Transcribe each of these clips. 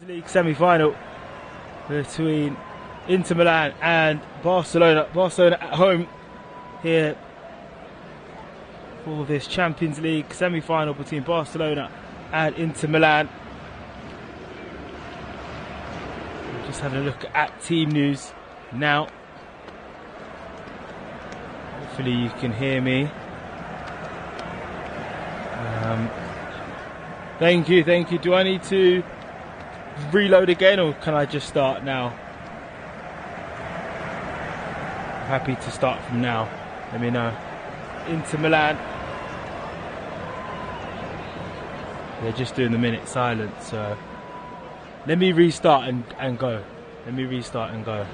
League semi-final between Inter Milan and Barcelona. Barcelona at home here for this Champions League semi-final between Barcelona and Inter Milan. Just having a look at team news now. Hopefully you can hear me. Thank you. Do I need to reload again, or can I just start now? I'm happy to start from now. Let me know. Inter Milan. They're just doing the minute silence, so let me restart and go. Let me restart and go.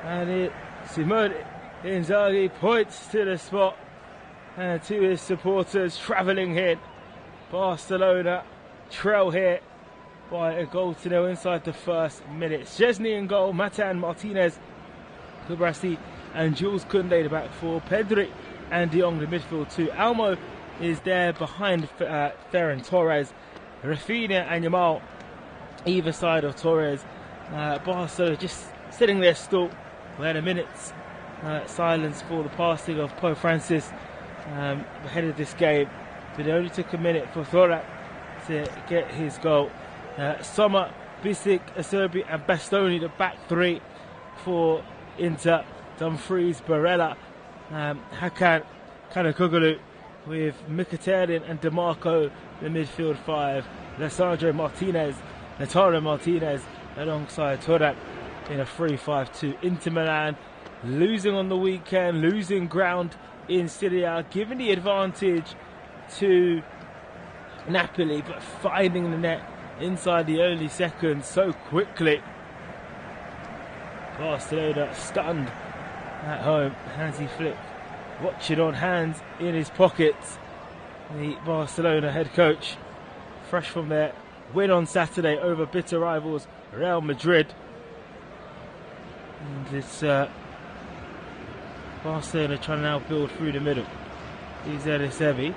And Simone Inzaghi points to the spot and to his supporters travelling here. Barcelona trail here by a goal to nil inside the first minute. Szczesny in goal, Matan, Martinez, Kubrasi and Jules Koundé the back four, Pedri and De Jong the midfield two. Almo is there behind Ferran Torres, Rafinha and Yamal either side of Torres. Barcelona just sitting there still. We had a minute's silence for the passing of Pope Francis ahead of this game, but it only took a minute for Thorat to get his goal. Sommer, Bisic, Acerbi and Bastoni, the back three for Inter. Dumfries, Barella, Hakan, Kanakoglu, with Mkhitaryan and DeMarco, the midfield five. Alessandro Martinez, Lautaro Martinez alongside Thorat in a 3-5-2. Inter Milan losing on the weekend, losing ground in Serie A, giving the advantage to Napoli, but finding the net inside the early seconds so quickly. Barcelona stunned at home. Hansi Flick watching on, hands in his pockets. The Barcelona head coach, fresh from their win on Saturday over bitter rivals Real Madrid. And it's Barcelona trying to now build through the middle. Here's Elissevi.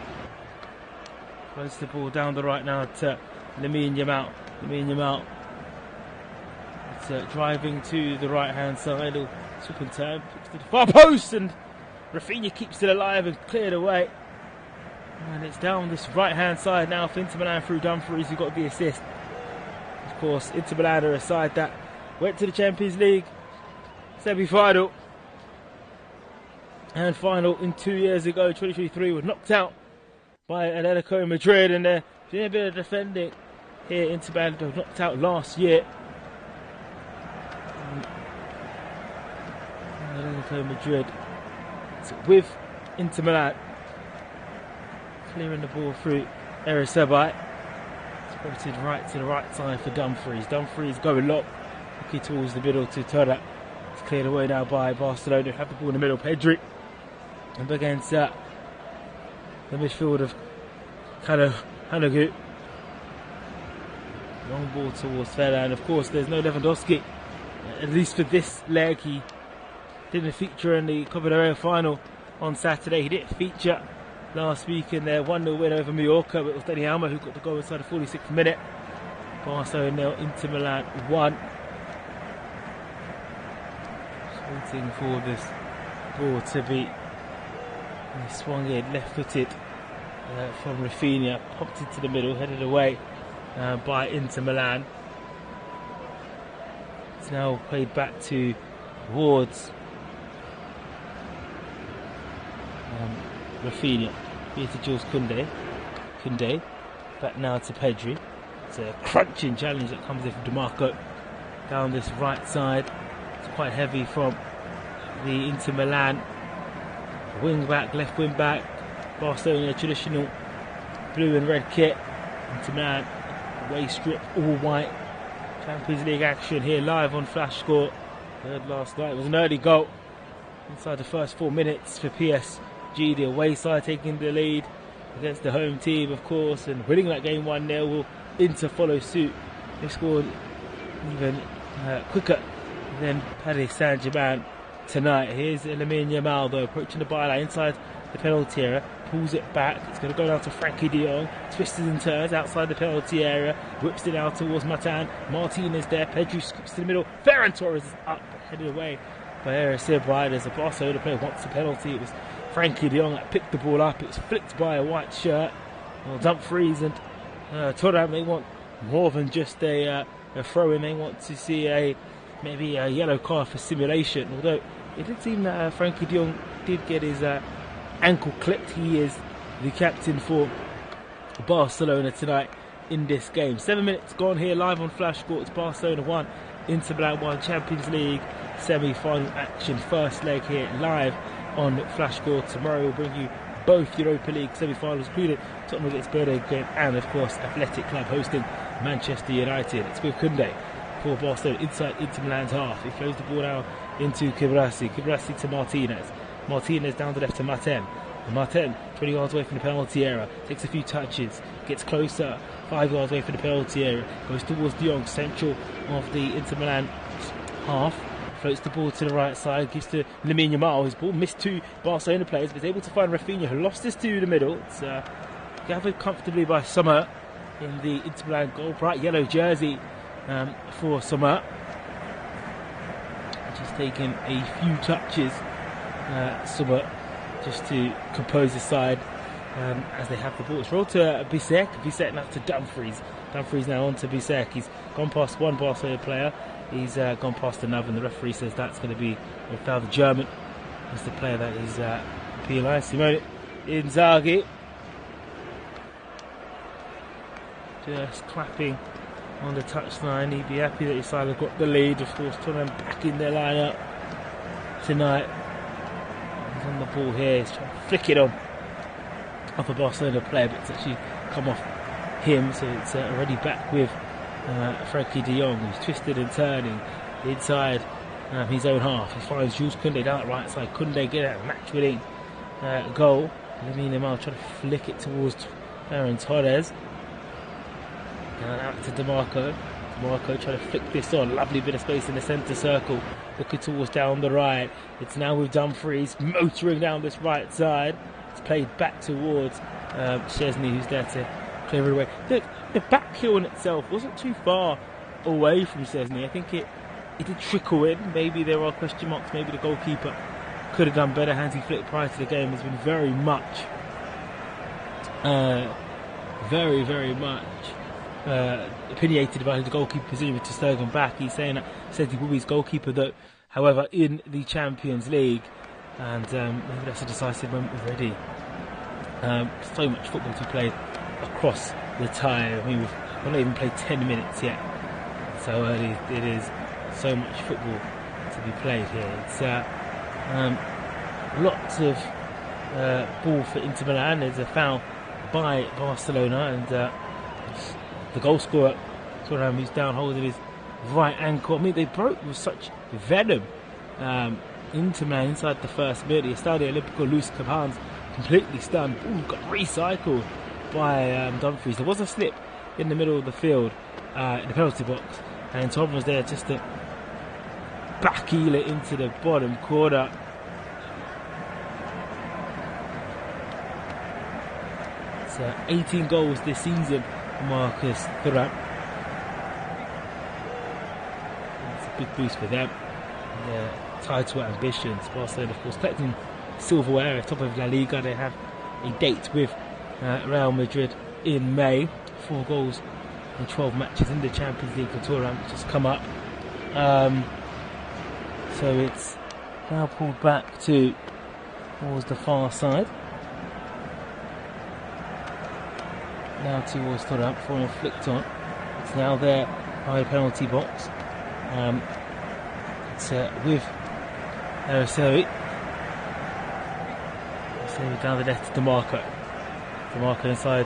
Plays the ball down the right now to Lamine Yamal. Lamine Yamal. It's driving to the right hand side. He'll swip and turn. To the far post, and Rafinha keeps it alive and cleared away. And it's down this right hand side now for Inter Milan through Dumfries, who got the assist. Of course, Inter Milan are a side that went to the Champions League semi-final and final in 2 years ago. 2023 was knocked out by Atletico Madrid, and they're doing a bit of defending here. Inter Milan were knocked out last year. Atletico Madrid with Inter Milan clearing the ball through Erissebi. Spotted right to the right side for Dumfries. Dumfries going low, looking towards the middle to Torra. It's cleared away now by Barcelona. Have the ball in the middle. Pedri up against the midfield of Hanagu. Long ball towards Fela, and of course there's no Lewandowski. At least for this leg, he didn't feature in the Copa del Rey final on Saturday. He didn't feature last week in their 1-0 win over Mallorca, but it was Dani Alma who got the goal inside the 46th minute. Barcelona 0, Inter Milan 1. Just waiting for this ball to be swung in, left-footed from Rafinha, popped into the middle, headed away by Inter Milan. It's now played back towards Rafinha. Here to Jules Koundé. Koundé back now to Pedri. It's a crunching challenge that comes in from DeMarco down this right side. It's quite heavy from the Inter Milan wing back, left wing back. Barcelona traditional blue and red kit. Inter Milan away strip, all white. Champions League action here live on Flash Score. Heard last night. It was an early goal inside the first 4 minutes for PSG. The away side taking the lead against the home team, of course, and winning that game 1-0. Will Inter follow suit? They scored even quicker than Paris Saint-Germain tonight. Here's Lamine Yamal though, approaching the byline inside the penalty area, pulls it back. It's going to go down to Frankie de Jong, twists and turns outside the penalty area, whips it out towards Matan. Martinez there, Pedri scoops to the middle. Ferran Torres is up, headed away by Erissebi. There's a Barcelona player wants a penalty. It was Frankie de Jong that picked the ball up. It was flicked by a white shirt. Well, Dumfries and Thuram, they want more than just a throw-in. They want to see maybe a yellow card for simulation. Although it did seem that Frankie de Jong did get his ankle clipped. He is the captain for Barcelona tonight in this game. 7 minutes gone here live on Flash Score. It's Barcelona 1, Inter Milan 1, Champions League semi-final action. First leg here live on Flash Score. Tomorrow we'll bring you both Europa League semi-finals, including Tottenham against Burnley game, and of course Athletic Club hosting Manchester United. It's with Koundé for Barcelona inside Inter Milan's half. He throws the ball now into Kibrasi. Kibrasi to Martinez. Martinez down the left to Martin. Martin, 20 yards away from the penalty area, takes a few touches, gets closer, 5 yards away from the penalty area, goes towards De Jong, central of the Inter Milan half. Floats the ball to the right side, gives to Lamine Yamal. His ball missed 2 Barcelona players, but is able to find Rafinha, who lost this to the middle. It's gathered comfortably by Sommer in the Inter Milan goal. Bright yellow jersey for Sommer. Just taking a few touches, Sommer, just to compose the side as they have the ball. It's rolled to Bisek. Bisek now to Dumfries. Dumfries now on to Bisek. He's gone past one Barcelona player. He's gone past another, and the referee says that's going to be a foul. The German is the player that is penalised. Simone Inzaghi just clapping on the touchline. He'd be happy that his side have got the lead. Of course, Tottenham back in their lineup tonight. He's on the ball here. He's trying to flick it on off a Barcelona player, but it's actually come off him, so it's already back with Frankie de Jong, who's twisted and turning inside his own half. He finds Jules Koundé down the right side. Koundé get a match-winning goal. Lamine Yamal trying to flick it towards Ferran Torres. And out to DeMarco. DeMarco trying to flick this on. Lovely bit of space in the centre circle. Looking towards down the right. It's now with Dumfries motoring down this right side. It's played back towards Szczesny, who's there to clear it away. The back heel in itself wasn't too far away from Szczesny. I think it did trickle in. Maybe there are question marks. Maybe the goalkeeper could have done better. Hansi Flick prior to the game has been very much opinionated about his goalkeeper position with ter Stegen back. He's saying that said he will be his goalkeeper though, however, in the Champions League, and maybe that's a decisive moment already. So much football to be played across the tie. I mean, we've not even played 10 minutes yet. So early it is. So much football to be played here. It's lots of ball for Inter Milan. There's a foul by Barcelona, and the goal scorer, who's down holding his right ankle. I mean, they broke with such venom Inter Milan inside the first minute. The Estadio Olimpico Luis Caban's completely stunned. Ball got recycled by Dumfries. There was a slip in the middle of the field in the penalty box, and Tom was there just to back heel it into the bottom corner. It's 18 goals this season, Marcus Thuram. It's a big boost for them. Their title ambitions. Barcelona, of course, collecting silverware at top of La Liga. They have a date with Real Madrid in May. 4 goals in 12 matches in the Champions League for Thuram, which has come up. So it's now pulled back towards the far side. Now towards Thuram for a flicked on. It's now there by the penalty box. It's with Araceli. Down the left to DeMarco. DeMarco inside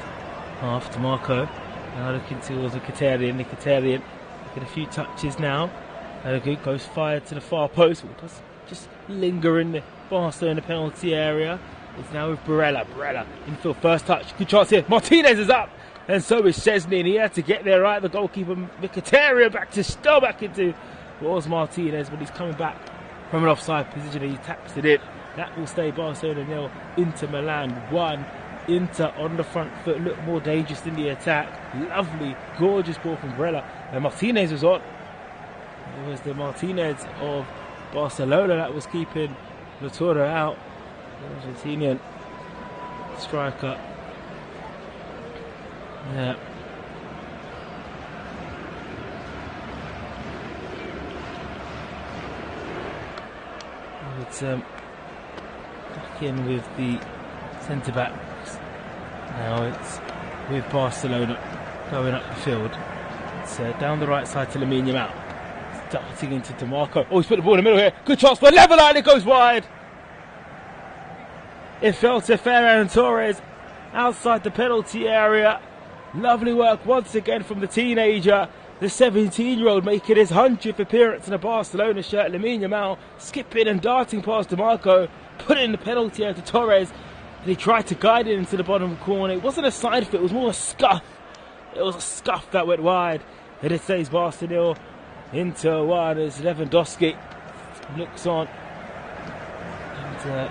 half. DeMarco now looking towards Mkhitaryan. Mkhitaryan getting a few touches now. Good goes fired to the far post. It does just linger in the Barcelona penalty area. It's now with Barella. Barella infield, first touch. Good chance here. Martinez is up, and so is Szczesny. And he had to get there right. The goalkeeper Mkhitaryan back into was Martinez, but he's coming back from an offside position. He taps it in. That will stay Barcelona 0, Inter Milan 1. Inter on the front foot, look more dangerous in the attack. Lovely, gorgeous ball from Barella. And Martinez was on. It was the Martinez of Barcelona that was keeping Latorre out. The Argentinian striker. Yeah. It's back in with the centre backs. Now it's with Barcelona going up the field. It's down the right side to Lamine Yamal. Darting into DeMarco. Oh, he's put the ball in the middle here. Good chance for level line. It goes wide. It fell to Ferran Torres outside the penalty area. Lovely work once again from the teenager. The 17-year-old making his 100th appearance in a Barcelona shirt. Lamine Yamal skipping and darting past DeMarco, putting the penalty out to Torres. And he tried to guide it into the bottom corner. It wasn't a side foot, it was more a scuff. It was a scuff that went wide. And it says Barcelona Inter 1 as Lewandowski looks on. And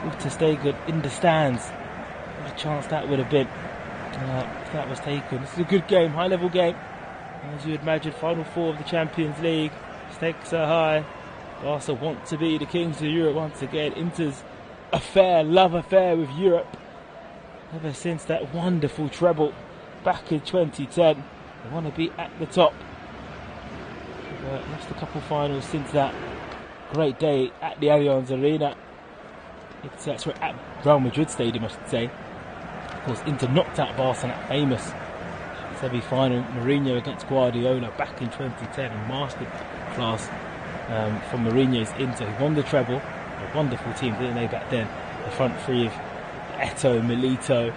with ter Stegen in the stands. What a chance that would have been if that was taken. This is a good game, high level game. As you would imagine, final 4 of the Champions League. Stakes are high. Barca want to be the kings of Europe once again. Inter's love affair with Europe ever since that wonderful treble back in 2010. They want to be at the top. They've lost a couple finals since that great day at the Allianz Arena. It's at Real Madrid Stadium, I should say. Of course, Inter knocked out Barca in that famous semi-final. Mourinho against Guardiola back in 2010. A masterclass from Mourinho's Inter, who won the treble. A wonderful team, didn't they, back then? The front three of Eto'o, Milito,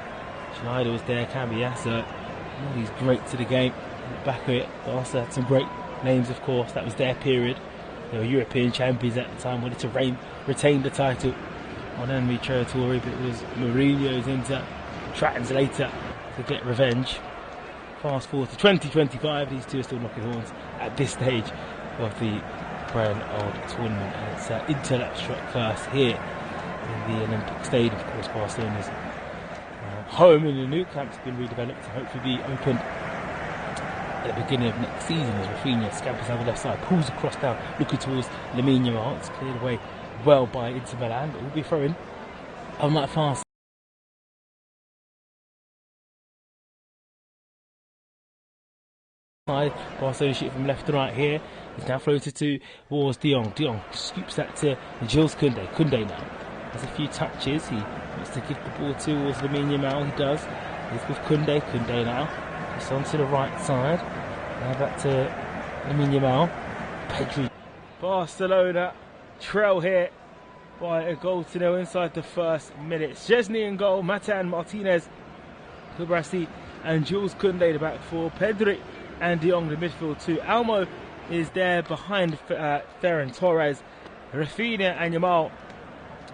Schneider was there, Cambiasso. All these greats to the game. At the back of it, Barca had some great names, of course. That was their period. They were European champions at the time, wanted to retain the title on enemy territory, but it was Mourinho's Inter translator to get revenge. Fast forward to 2025, these two are still knocking horns at this stage of the Grand Old Tournament, and it's Inter that struck first here in the Olympic Stadium. Of course, Barcelona's home in the new camp's been redeveloped to hopefully be opened at the beginning of next season as Rafinha scampers down the left side, pulls across down, looking towards Lamine Yamal. It's cleared away well by Inter Milan, but will be throwing on that fast side. Barcelona shoot from left to right here. It's now floated towards De Jong. De Jong scoops that to Jules Koundé. Koundé now has a few touches. He wants to give the ball towards Lamine Yamal. He does. He's with Koundé. Koundé now. It's onto the right side. Now back to Lamine Yamal. Pedri. Barcelona trail here by a goal to nil inside the first minute. Szczesny in goal. Matan, Martinez, Kubrasi and Jules Koundé the back four. Pedri and De Jong the midfield two. Almo is there behind Ferran Torres. Rafinha and Yamal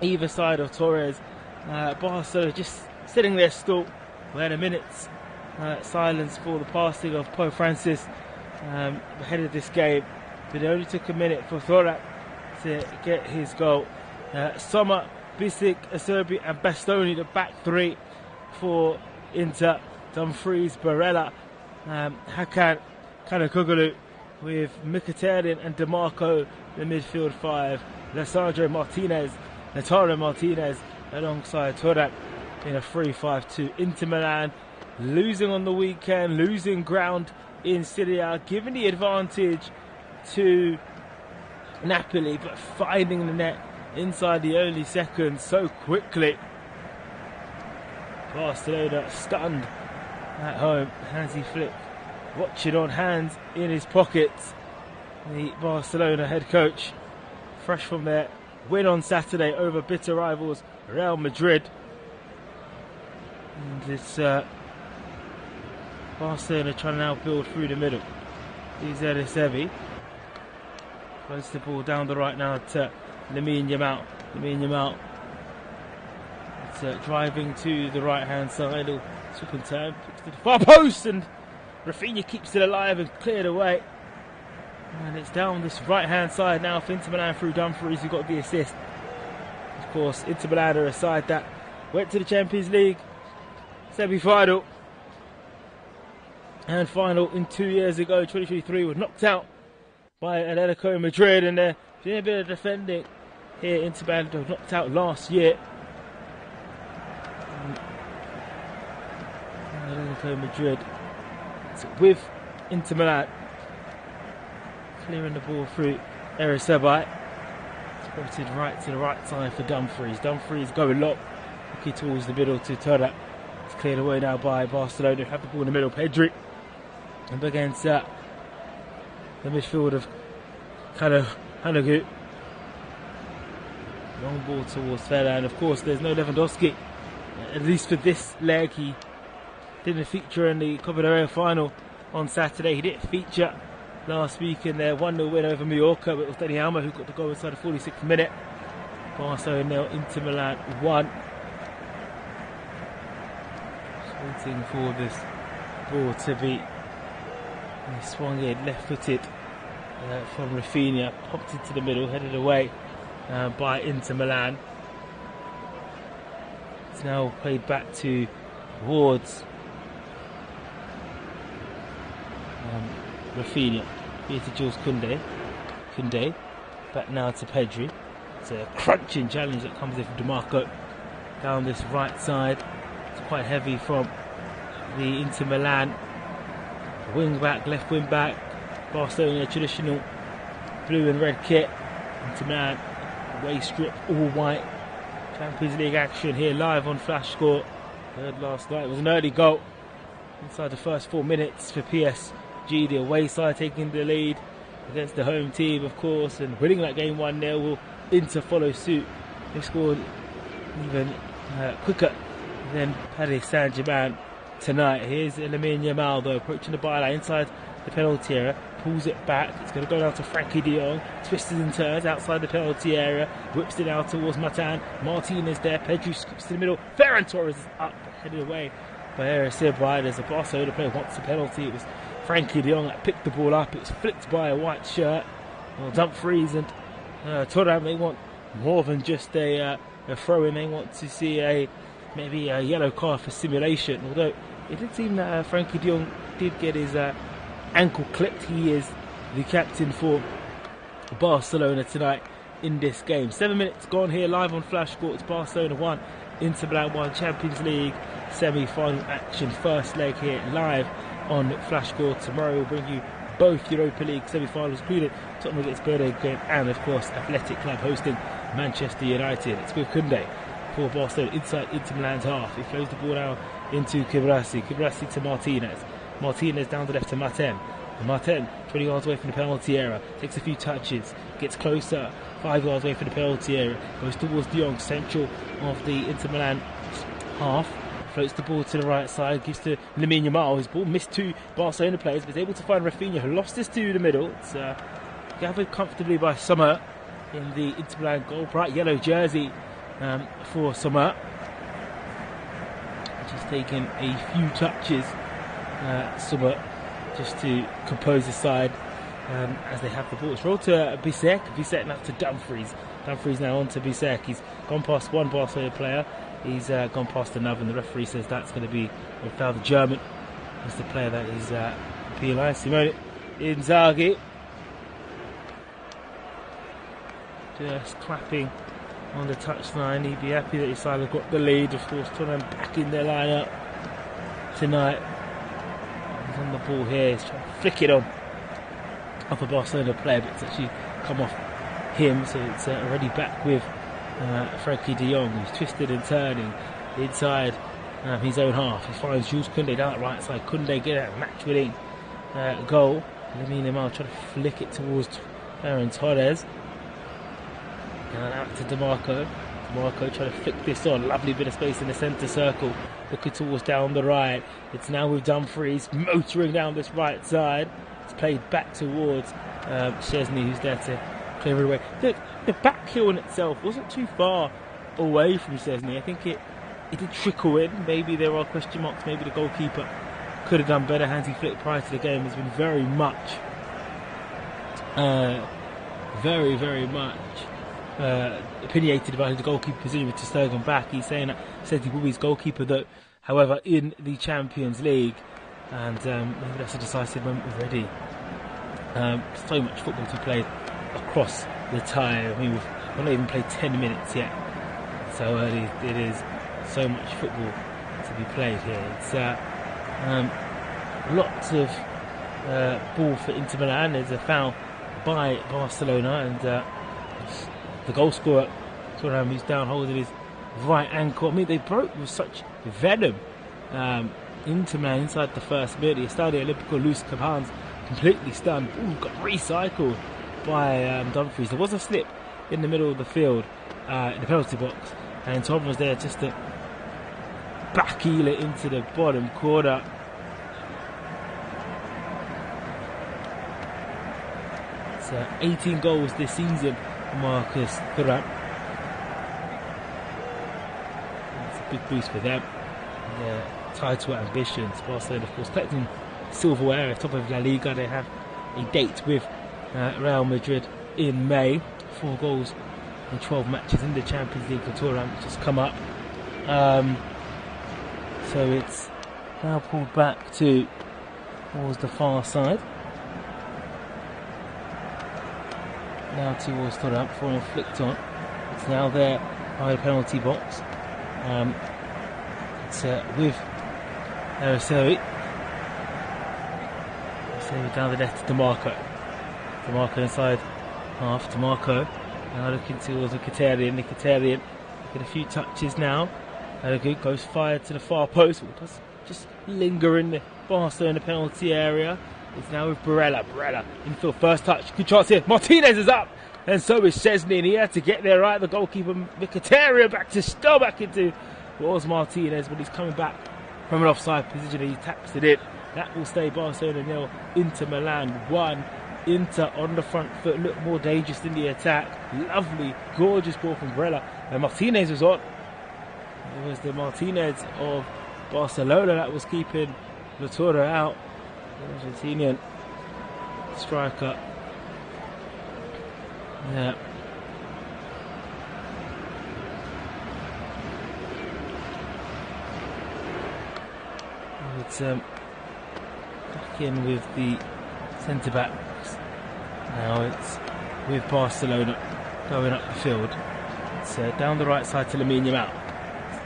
either side of Torres. Barcelona just sitting there still. We had a minute's silence for the passing of Pope Francis ahead of this game, but it only took a minute for Thorak to get his goal. Sommer, Bisic, Acerbi and Bastoni the back three for Inter. Dumfries, Barella, Hakan, Kanakoglu, with Mkhitaryan and DeMarco the midfield five. Lisandro Martinez, Lautaro Martinez alongside Thorak in a 3-5-2. Inter Milan losing on the weekend, losing ground in Serie A, giving the advantage to Napoli, but finding the net inside the early seconds so quickly. Barcelona stunned at home. Hansi Flick watching on, hands in his pockets. The Barcelona head coach, fresh from their win on Saturday over bitter rivals Real Madrid. And it's Barcelona trying to now build through the middle. Here's Elissevi. Throws the ball down the right now to Lamine Yamal. Lamine Yamal. It's driving to the right hand side. He'll swip and turn. Picks to the far post, and Rafinha keeps it alive and cleared away. And it's down this right hand side now for Inter Milan through Dumfries, who got the assist. Of course, Inter Milan are a side that went to the Champions League semi-final and final in 2 years ago. 2023 was knocked out by Atletico Madrid, and they're doing a bit of defending here. Inter Milan was knocked out last year. Atletico Madrid with Inter Milan clearing the ball through Erissebi. Spotted right to the right side for Dumfries. Dumfries going low, looking towards the middle to Thorak. It's cleared away now by Barcelona. Have the ball in the middle. Pedri up against the midfield of Hanagu. Long ball towards Ferran. Of course, there's no Lewandowski, at least for this leg. He didn't feature in the Copa del Rey final on Saturday. He didn't feature last week in their 1-0 win over Mallorca, but it was Dani Alma who got the goal inside the 46th minute. Barcelona 0, Inter Milan 1. Just waiting for this ball to be swung in, left-footed from Rafinha, popped into the middle, headed away by Inter Milan. It's now played back towards Rafinha. Here to Jules Koundé. Koundé back now to Pedri. It's a crunching challenge that comes in from DeMarco down this right side. It's quite heavy from the Inter Milan wing back, left wing back. Barcelona traditional blue and red kit. Inter Milan away strip, all white. Champions League action here live on Flash Score. Heard last night. It was an early goal inside the first 4 minutes for PSG. The away side taking the lead against the home team, of course, and winning that game 1-0. Will Inter follow suit? They scored even quicker than Paris Saint-Germain tonight. Here's Lamine Yamal though, approaching the byline inside the penalty area, pulls it back. It's going to go down to Frankie de Jong, twists and turns outside the penalty area, whips it out towards Matan. Martinez there, Pedri scoops to the middle. Ferran Torres is up, headed away by Ericibay. There's a Barcelona player wants a penalty. It was Frankie de Jong that picked the ball up. It was flicked by a white shirt. Well, Dumfries and Thuram, they want more than just a throw-in. They want to see maybe a yellow card for simulation, although it did seem that Frankie de Jong did get his ankle clipped. He is the captain for Barcelona tonight in this game. 7 minutes gone here live on Flash Sports. Barcelona 1, Inter Milan 1, Champions League semi-final action, first leg here live on Flash Sports. Tomorrow we'll bring you both Europa League semi-finals, including Tottenham against Burnley game, and of course Athletic Club hosting Manchester United. It's with Koundé for Barcelona inside Inter Milan's half. He flows the ball out into Kibrasi to Martinez. Martinez down the left to Martin. 20 yards away from the penalty area, takes a few touches, gets closer, 5 yards away from the penalty area, goes towards de Jong, central of the Inter Milan half, floats the ball to the right side, gives to Lamine Yamal. His ball missed two Barcelona players, but is able to find Rafinha, who lost this to the middle. It's gathered comfortably by Sommer in the Inter Milan goal, bright yellow jersey for Sommer. Just taking a few touches, Sommer, just to compose his side as they have the ball. It's rolled to Bisek. Bisek now to Dumfries. Dumfries now on to Bisek. He's gone past one Barcelona player. He's gone past another, and the referee says that's going to be a foul. The German is the player that is penalised. Simone Inzaghi just clapping on the touchline. He'd be happy that his side have got the lead. Of course, Tottenham back in their lineup tonight. He's on the ball here. He's trying to flick it on off a Barcelona player, but it's actually come off him. So it's already back with Frankie de Jong, who's twisted and turning inside his own half. He finds Jules Koundé down the right side. Koundé get a match-winning goal. Lamine Yamal trying to flick it towards Ferran Torres. And out to DeMarco. DeMarco trying to flick this on. Lovely bit of space in the centre circle. Looking towards down the right. It's now with Dumfries motoring down this right side. It's played back towards Szczesny, who's there to clear it away. The back heel in itself wasn't too far away from Szczesny. I think it did trickle in. Maybe there are question marks. Maybe the goalkeeper could have done better. Hansi Flick prior to the game has been very much opinionated about the goalkeeper position with Stegen back. He's saying that said he will be his goalkeeper, though, however, in the Champions League, and maybe that's a decisive moment already. So much football to be played across the tie. I mean, we've not even played 10 minutes yet. So early it is. So much football to be played here. It's lots of ball for Inter Milan. There's a foul by Barcelona, and the goal scorer, Thuram, who's down holding his right ankle. I mean, they broke with such venom Inter Milan inside the first minute. Estadio Olimpico Luis Cabans completely stunned. Ooh, got recycled by Dumfries. There was a slip in the middle of the field in the penalty box, and Tom was there just to back heel it into the bottom corner. It's 18 goals this season, Marcus Thuram. It's a big boost for them. Their title ambitions. Barcelona, of course, collecting silverware at top of La Liga. They have a date with Real Madrid in May. 4 goals in 12 matches in the Champions League for Thuram, which has come up. So it's now pulled back towards the far side. Now towards Thuram for an flicked on. It's now there by the penalty box. It's with Ericibay. Ericibay down the left to DeMarco. DeMarco inside half. DeMarco now looking towards Mkhitaryan. Mkhitaryan get a few touches now. Good goes fired to the far post. It does just linger in the Barcelona penalty area. It's now with Barella. Barella infield, first touch. Good chance here. Martinez is up, and so is Szczesny, and he had to get there right. The goalkeeper Mkhitaryan back into what was Martinez, but he's coming back from an offside position. He taps it in. That will stay Barcelona 0, Inter Milan 1. Inter on the front foot, looked more dangerous in the attack. Lovely, gorgeous ball from Barella. And Martinez was on. It was the Martinez of Barcelona that was keeping Latorre out. The Argentinian striker. Yeah. It's back in with the centre backs. Now it's with Barcelona going up the field. It's down the right side to Lamine Yamal.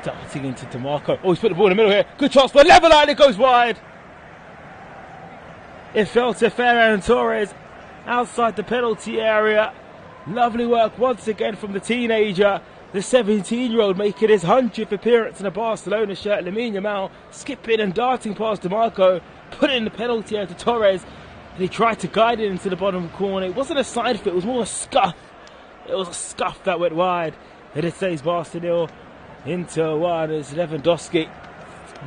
Darting into DeMarco. Oh, he's put the ball in the middle here. Good chance for level line. It goes wide. It fell to Ferran Torres outside the penalty area. Lovely work once again from the teenager. The 17-year-old making his 100th appearance in a Barcelona shirt. Lamine Yamal skipping and darting past DeMarco, putting the penalty out to Torres. And he tried to guide it into the bottom corner. It wasn't a side foot, it was more a scuff. It was a scuff that went wide. And it says Barcelona into 1 as Lewandowski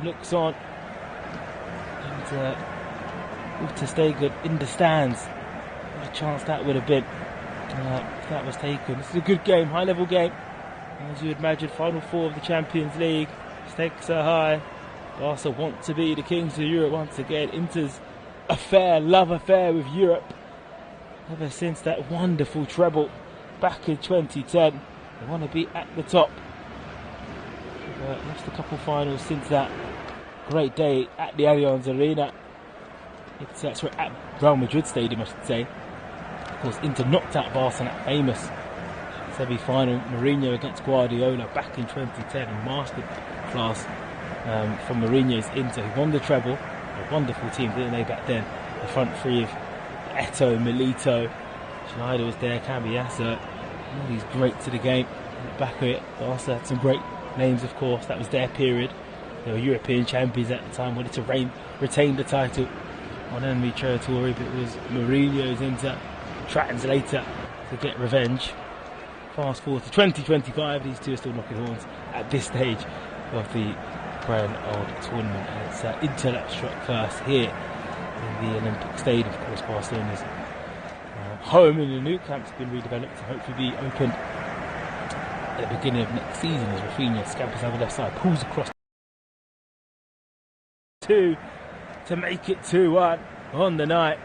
looks on. And to stay good in the stands. What a chance that would have been if that was taken. This is a good game, high level game. As you would imagine, Final Four of the Champions League. Stakes are high. Barca want to be the kings of Europe once again. Inter's love affair with Europe. Ever since that wonderful treble back in 2010. They want to be at the top. Lost a couple finals since that great day at the Allianz Arena. It's at Real Madrid Stadium, I should say. Of course, Inter knocked out Barca in that famous semi-final. Mourinho against Guardiola back in 2010. Masterclass from Mourinho's Inter, who won the treble. A wonderful team, didn't they, back then? The front three of Eto'o, Milito, Schneider was there, Cambiasso. All these greats of the game. Back of it, Barca had some great names, of course. That was their period. They were European champions at the time, wanted to retain the title on enemy territory, but it was Mourinho's Inter translator to get revenge. Fast forward to 2025, these two are still knocking horns at this stage of the Grand Old Tournament, and it's Inter that struck first here in the Olympic Stadium. Of course, Barcelona's home in the new camp's been redeveloped to hopefully be opened at the beginning of next season as Rafinha scampers over the left side, pulls across 2 to make it 2-1 on the night.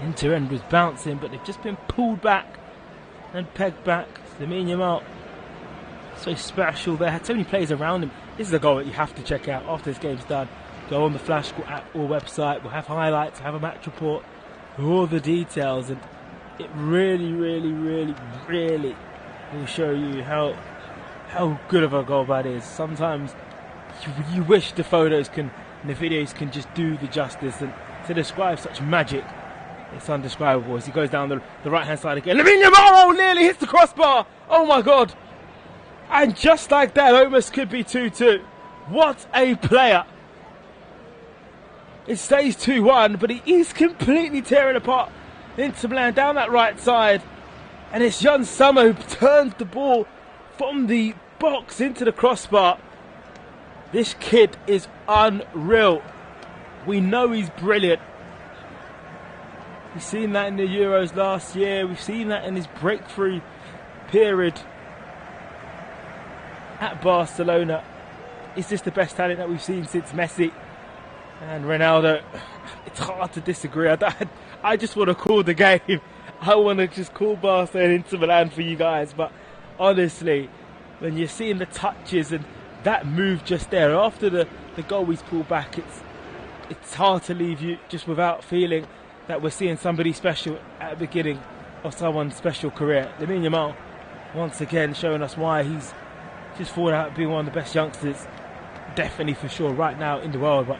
Inter end was bouncing, but they've just been pulled back and pegged back. Lamine Yamal, so special there, had so many players around him. This is a goal that you have to check out after this game's done. Go on the Flash app or website, we'll have highlights, have a match report, all the details, and it really will show you how good of a goal that is. Sometimes you wish the photos and the videos can just do the justice, and to describe such magic, it's undescribable. As he goes down the right hand side again, Lamine Yamal nearly hits the crossbar. Oh my god. And just like that, almost could be 2-2. What a player. It stays 2-1, but he is completely tearing apart Inter Milan down that right side. And it's Jan Sommer who turns the ball from the box into the crossbar. This kid is unreal. We know he's brilliant. We've seen that in the Euros last year. We've seen that in his breakthrough period at Barcelona. Is this the best talent that we've seen since Messi and Ronaldo? It's hard to disagree. I just want to call the game. I want to just call Barca and Inter Milan for you guys. But honestly, when you're seeing the touches and that move just there after the goal he's pulled back, it's hard to leave you just without feeling that we're seeing somebody special at the beginning of someone's special career. Lamine Yamal, once again, showing us why he's just fallen out being one of the best youngsters, definitely for sure right now in the world, but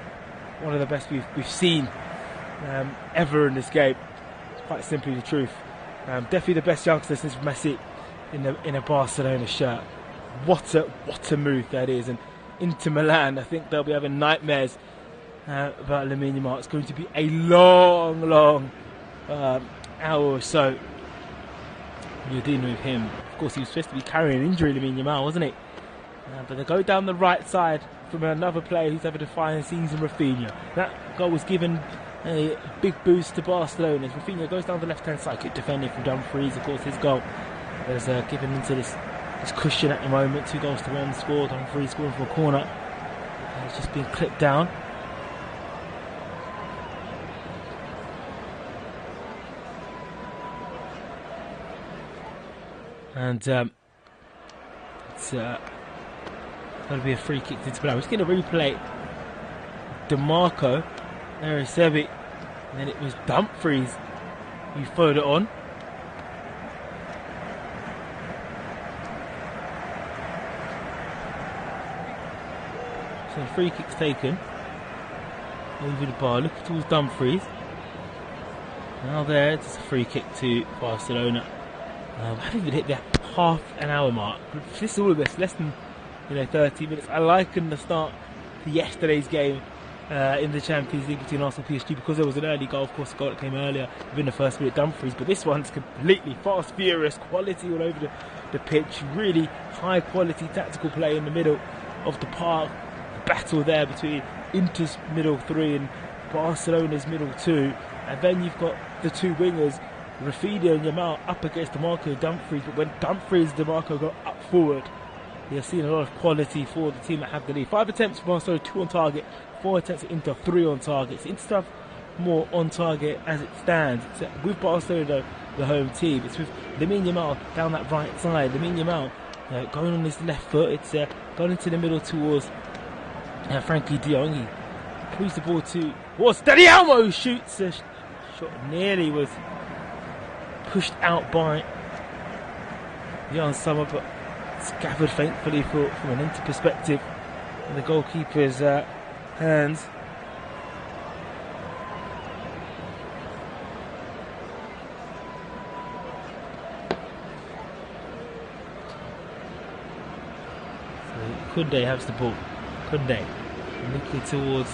one of the best we've seen ever in this game. It's quite simply the truth. Definitely the best youngster since Messi in a Barcelona shirt. What a move that is. And Inter Milan, I think they'll be having nightmares about Lamine Yamal. It's going to be a long hour or so you're dealing with him. Of course, he was supposed to be carrying an injury, Lamine Yamal, wasn't he? But they go down the right side from another player who's having a fine season, Rafinha. That goal was given a big boost to Barcelona as Rafinha goes down the left-hand side, good defending from Dumfries. Of course, his goal is given into this cushion at the moment. 2-1 score. Dumfries scoring from a corner. It's just being clipped down. And it's going to be a free kick to play. I'm just going to replay DeMarco, Arisebi, and then it was Dumfries who followed it on. So the free kick's taken over the bar, looking towards Dumfries. Now there, it's a free kick to Barcelona. I haven't even hit the half an hour mark. This is all of this, less than 30 minutes. I liken the start to yesterday's game in the Champions League between Arsenal and PSG because there was an early goal. Of course, a goal that came earlier within the first minute, Dumfries. But this one's completely fast, furious, quality all over the pitch. Really high quality tactical play in the middle of the park. The battle there between Inter's middle three and Barcelona's middle two. And then you've got the two wingers, Rafinha and Yamal, up against DeMarco and Dumfries. But when Dumfries and DeMarco go up forward, you're seeing a lot of quality for the team that have the lead. 5 attempts for Barcelona, 2 on target, 4 attempts at Inter, 3 on target. Inter have more on target as it stands. It's with Barcelona, the home team. It's with Lamine Yamal down that right side. Lamine Yamal going on his left foot. It's gone into the middle towards Frankie de Jong. He moves the ball towards Dani Olmo, shoots a shot, nearly was pushed out by Jan Sommer, but it's gathered thankfully from an Inter perspective in the goalkeeper's hands. So Koundé has the ball. Koundé looking towards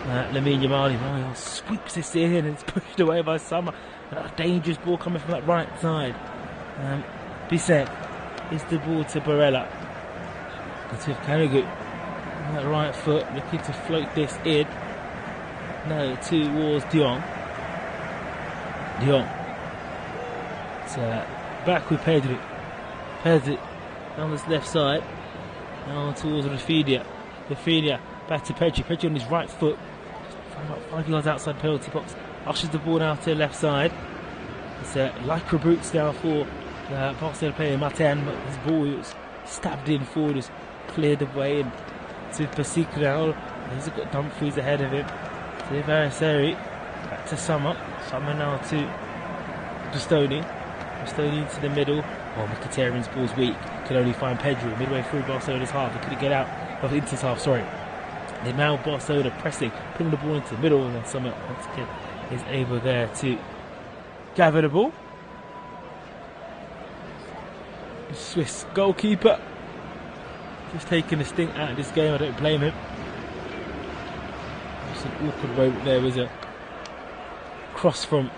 Lamine Yamal. Mario sweeps this in and it's pushed away by Sommer. A dangerous ball coming from that right side. Bisset is the ball to Barella. It's with Carragher on that right foot, looking to float this in. No, towards De Jong. De Jong. It's back with Pedri. Pedri down this left side. Now towards Rafinha. Rafinha back to Pedri. Pedri on his right foot. About 5 yards outside penalty box. Ushers the ball now to the left side. It's lycra boots now for Barcelona player Martin, but his ball was stabbed in forward, is cleared away, and to Pasic now. He's got Dumfries ahead of him. To Varaseri, back to Sommer. Sommer now to Bastoni. Bastoni into the middle. Oh, Mkhitaryan's ball's weak. Can only find Pedri midway through Barcelona's half. He couldn't get out of Inter's half, sorry. They now Barcelona pressing, putting the ball into the middle, and then Sommer once again is able there to gather the ball. The Swiss goalkeeper just taking a sting out of this game. I don't blame him. It's an awkward way, but there was a cross from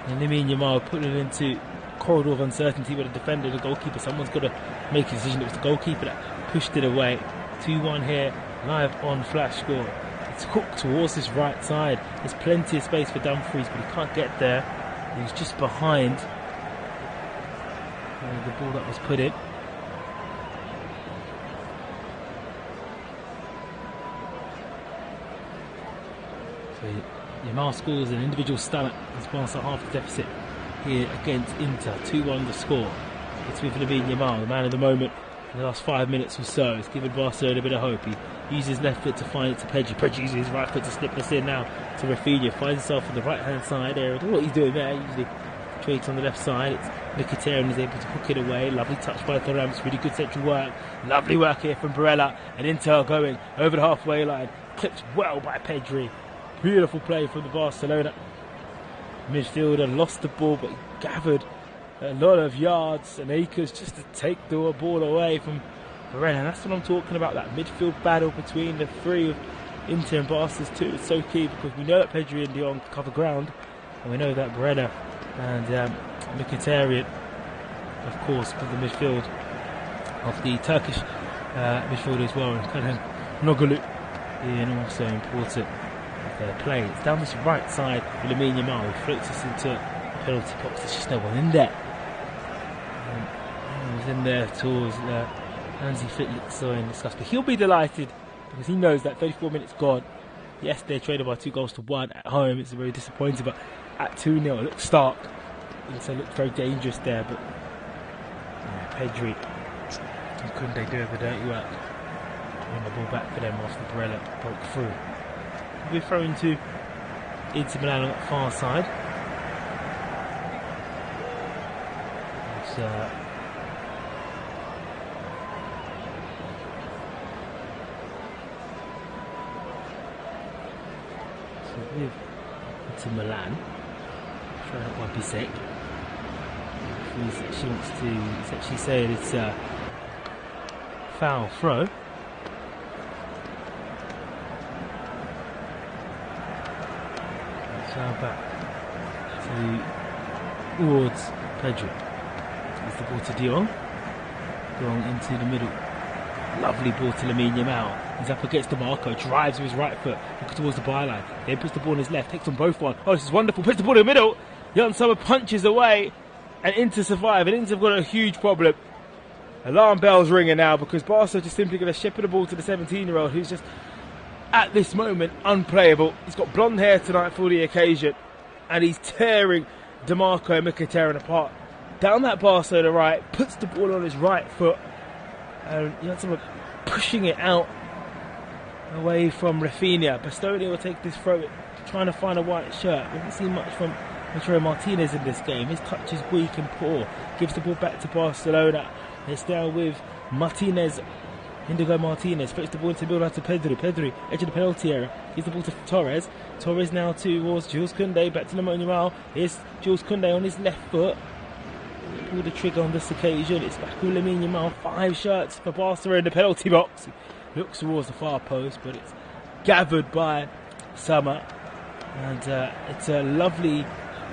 Lamine Yamal putting it into corridor of uncertainty with a defender, the goalkeeper. Someone's got to make a decision. It was the goalkeeper that pushed it away. 2-1 here, live on Flash Score. It's hooked towards this right side. There's plenty of space for Dumfries, but he can't get there. He's just behind the ball that was put in. So Yamal scores an individual stunner as Barca half the deficit here against Inter. 2-1 the score. It's with Lamine Yamal, the man of the moment in the last 5 minutes or so. It's given Barcelona a bit of hope. He uses his left foot to find it to Pedri. Pedri uses his right foot to slip this in now to Rafinha. Finds himself on the right hand side area. I don't know what he's doing there. Usually trades on the left side. It's Mkhitaryan is able to hook it away. Lovely touch by Thuram. It's really good central work. Lovely work here from Barella. And Inter going over the halfway line. Clipped well by Pedri. Beautiful play from the Barcelona midfielder. Lost the ball, but he gathered a lot of yards and acres just to take the ball away from Barella. And that's what I'm talking about, that midfield battle between the three of Inter and Barca's two. It's so key because we know that Pedri and De Jong cover ground, and we know that Barella and Mkhitaryan of course, with the midfield of the Turkish midfield as well, and Kalhan Noglu being also important with their play. It's down this right side with Lamine Yamal, who floats us into the penalty box. There's just no one in there. He was in there towards Hansi Flick so in disgust, but he'll be delighted because he knows that 34 minutes gone. Yes, they're traded by 2-1 at home. It's very disappointing, but at 2-0, it looks stark. It looked very dangerous there, but Pedri and Koundé do the dirty work. Win the ball back for them after Barella broke through. We're thrown to Inter Milan on the far side. It's, with Inter Milan, thrown up by Bisek. She wants to. It's actually saying it's a foul throw. So back towards Pedri. It's the ball to De Jong. De Jong into the middle. Lovely ball to Lamine Yamal. He's up against DeMarco, drives with his right foot, looking towards the byline. Then puts the ball on his left, takes on both one. Oh, this is wonderful. Puts the ball in the middle. Jan Sommer punches away, and Inter survive. And Inter have got a huge problem. Alarm bells ringing now because Barca just simply going to shepherd the ball to the 17-year-old who's just at this moment unplayable. He's got blonde hair tonight for the occasion, and he's tearing DeMarco and Mkhitaryan apart. Down that Barcelona right, puts the ball on his right foot, and Jan Sommer pushing it out away from Rafinha. Bastoni will take this throw, trying to find a white shirt. We haven't seen much from Lautaro Martinez in this game. His touch is weak and poor. Gives the ball back to Barcelona. It's now with Martinez, Indigo Martinez. Puts the ball into the middle to Pedri. Pedri, edge of the penalty area. Gives the ball to Torres. Torres now towards Jules Koundé. Back to Lamine Yamal. Here's Jules Koundé on his left foot. Pull the trigger on this occasion. It's back with Lamine Yamal. 5 shirts for Barca in the penalty box. Looks towards the far post, but it's gathered by Summer. And it's a lovely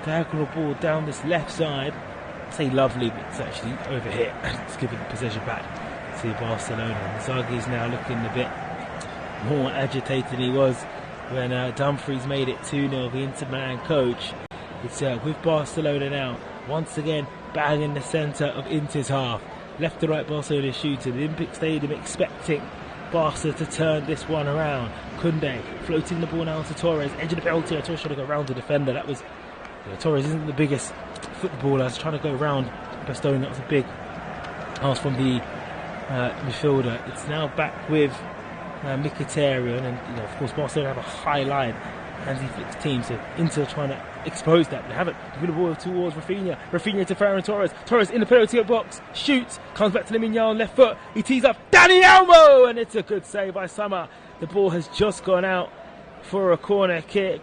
diagonal ball down this left side. I say lovely, but it's actually over here. It's giving the possession back to Barcelona. Inzaghi is now looking a bit more agitated than he was when Dumfries made it 2-0, the Inter Milan coach. It's with Barcelona now, once again, bang in the centre of Inter's half. Left to right Barcelona shooting. The Olympic Stadium expecting Barca to turn this one around. Koundé floating the ball now to Torres. Edge of the penalty. Torres trying to go around the defender. That was... Torres isn't the biggest footballer. He's trying to go around Bastoni. That was a big pass from the midfielder. It's now back with Mkhitaryan. And, of course, Barcelona have a high line. Hansi Flick's team, so Inter trying to expose that. They haven't. They put the ball towards Rafinha. Rafinha to Ferran Torres. Torres in the penalty box. Shoots. Comes back to Lamine Yamal on left foot. He tees up Dani Olmo, and it's a good save by Summer. The ball has just gone out for a corner kick,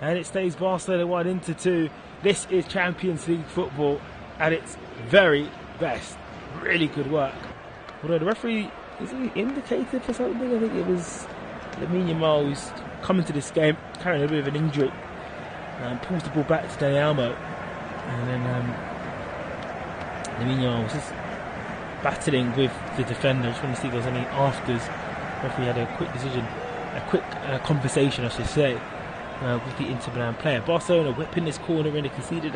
and it stays Barcelona 1 Inter 2. This is Champions League football at its very best. Really good work. Although the referee is he indicated for something? I think it was Lamine Yamal who's coming to this game carrying a bit of an injury. Pulls the ball back to Dani Olmo, and then Lamine Yamal was just battling with the defender. Just want to see if there was any afters. The referee had a quick decision, a quick conversation, I should say, with the Inter Milan player. Barcelona whipping this corner in. They conceded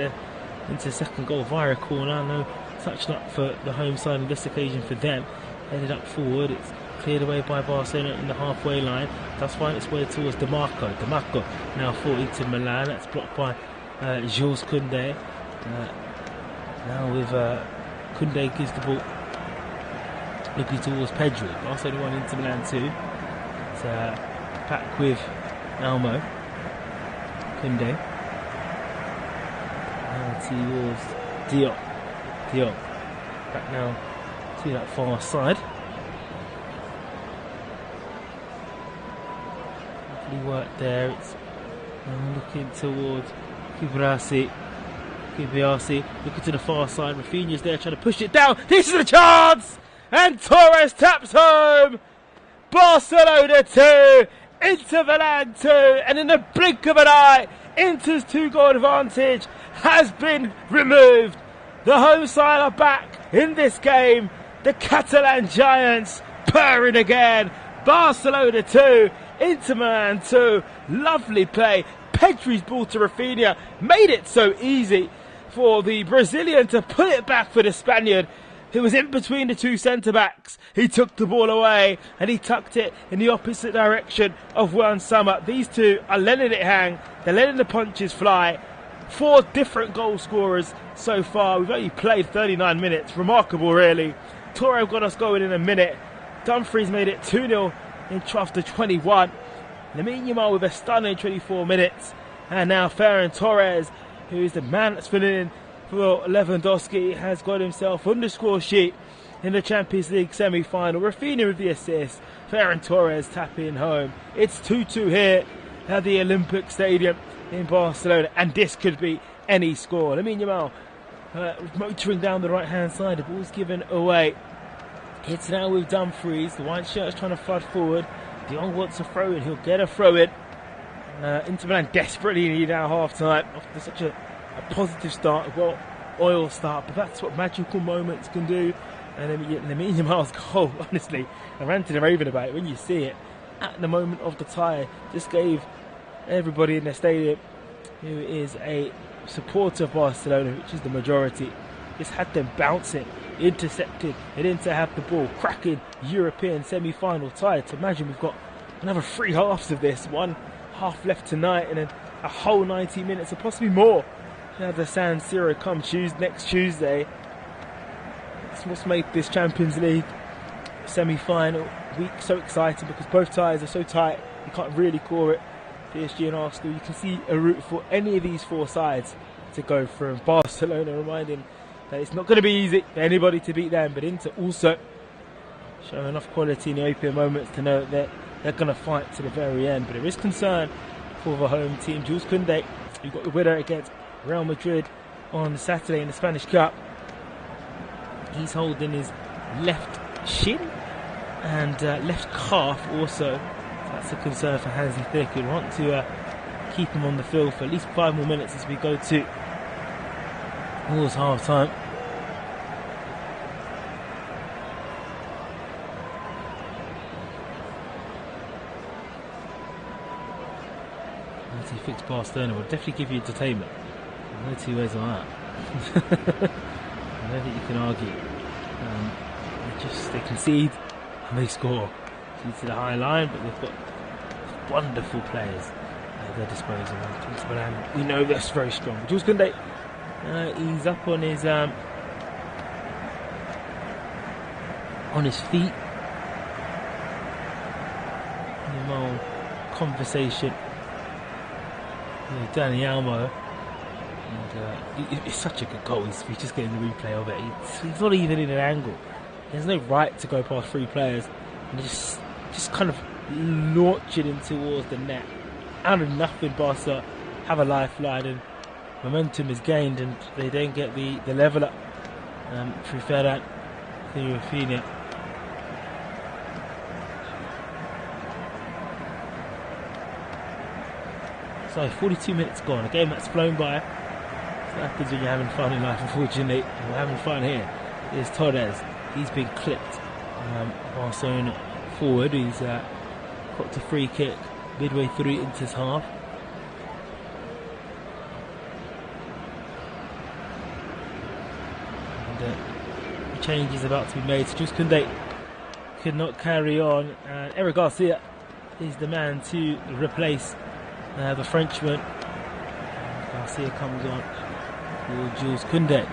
into second goal via a corner. No touch luck for the home side on this occasion for them. Headed up forward. It's cleared away by Barcelona in the halfway line. Does find its way towards DeMarco. DeMarco now for Inter Milan. That's blocked by Jules Koundé. Now with Koundé gives the ball looking towards Pedri. Barcelona 1 Inter Milan 2. It's back with Olmo. Koundé. Now towards De Jong. Back now to that far side. Work there. It's looking towards Kubarasi looking to the far side. Rafinha's there trying to push it down. This is a chance, and Torres taps home. Barcelona 2, Inter Milan 2, and in the blink of an eye, Inter's 2-goal advantage has been removed. The home side are back in this game. The Catalan Giants purring again. Barcelona 2, Inter Milan 2. Lovely play. Pedri's ball to Rafinha made it so easy for the Brazilian to put it back for the Spaniard, who was in between the two centre-backs. He took the ball away and he tucked it in the opposite direction of Juan Summer. These two are letting it hang. They're letting the punches fly. 4 different goal scorers so far. We've only played 39 minutes. Remarkable, really. Torre got us going in a minute. Dumfries made it 2-0 after 21. Lamine Yamal with a stunning 24 minutes. And now Ferran Torres, who is the man that's filling in for Lewandowski, has got himself on the score sheet in the Champions League semi-final. Rafinha with the assist. Ferran Torres tapping home. It's 2-2 here at the Olympic Stadium in Barcelona, and this could be any score. Lamine Yamal motoring down the right-hand side. The ball's given away. It's now with Dumfries. The white shirt is trying to flood forward. De Jong wants a throw-in. He'll get a throw-in. Inter Milan desperately need now half-time after such a positive start, well, oil start, but that's what magical moments can do. And then Lamine Yamal's goal, honestly, I ranted and raving about it. When you see it at the moment of the tie, just gave everybody in the stadium who is a supporter of Barcelona, which is the majority, just had them bouncing, intercepted. They didn't have the ball. Cracking European semi-final tie. To imagine we've got another 3 halves of this, 1 half left tonight, and then a whole 90 minutes, or possibly more. Now the San Siro come next Tuesday. It's what's made this Champions League semi-final week so exciting, because both ties are so tight. You can't really call it. PSG and Arsenal, you can see a route for any of these 4 sides to go through. Barcelona reminding that it's not going to be easy for anybody to beat them, but Inter also showing enough quality in the opening moments to know that they're going to fight to the very end. But there is concern for the home team. Jules Koundé, who got the winner against Real Madrid on Saturday in the Spanish Cup. He's holding his left shin and left calf also. That's a concern for Hansi Flick, who want to keep him on the field for at least 5 more minutes as we go to towards half time. Hansi Flick's Barcelona will definitely give you entertainment. No 2 ways on that. I don't think you can argue. They concede and they score due to the high line, but they've got wonderful players at their disposal. We know that's very strong. Jules Koundé, he's up on his feet. Normal conversation with Dani Olmo. And it's such a good goal. He's just getting the replay of it. He's not even in an angle. There's no right to go past 3 players and just kind of launch it in towards the net. Out of nothing, Barca have a lifeline and momentum is gained, and they then get the level up through Ferran, through Rafinha. So 42 minutes gone. A game that's flown by. That happens when you're having fun in life, unfortunately. And we're having fun here. Here's Torres. He's been clipped. Barcelona forward. He's clocked a free kick midway through Inter's half. And change is about to be made. So Jules Koundé could not carry on. And Eric Garcia is the man to replace the Frenchman. And Garcia comes on for Jules Koundé.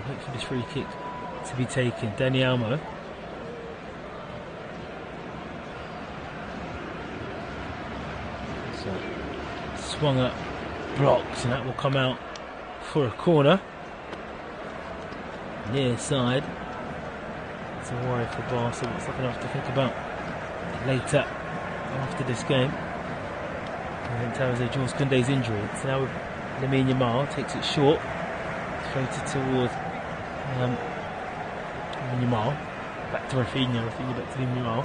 Wait for this free kick to be taken. Dani Olmo. So swung up, blocked, and that will come out for a corner. Near side. It's a worry for Barca, but something I have to think about later after this game. And in terms of Jules Koundé's injury, it's now with Lamine Yamal, takes it short, floated towards Yamal, back to Rafinha back to Yamal,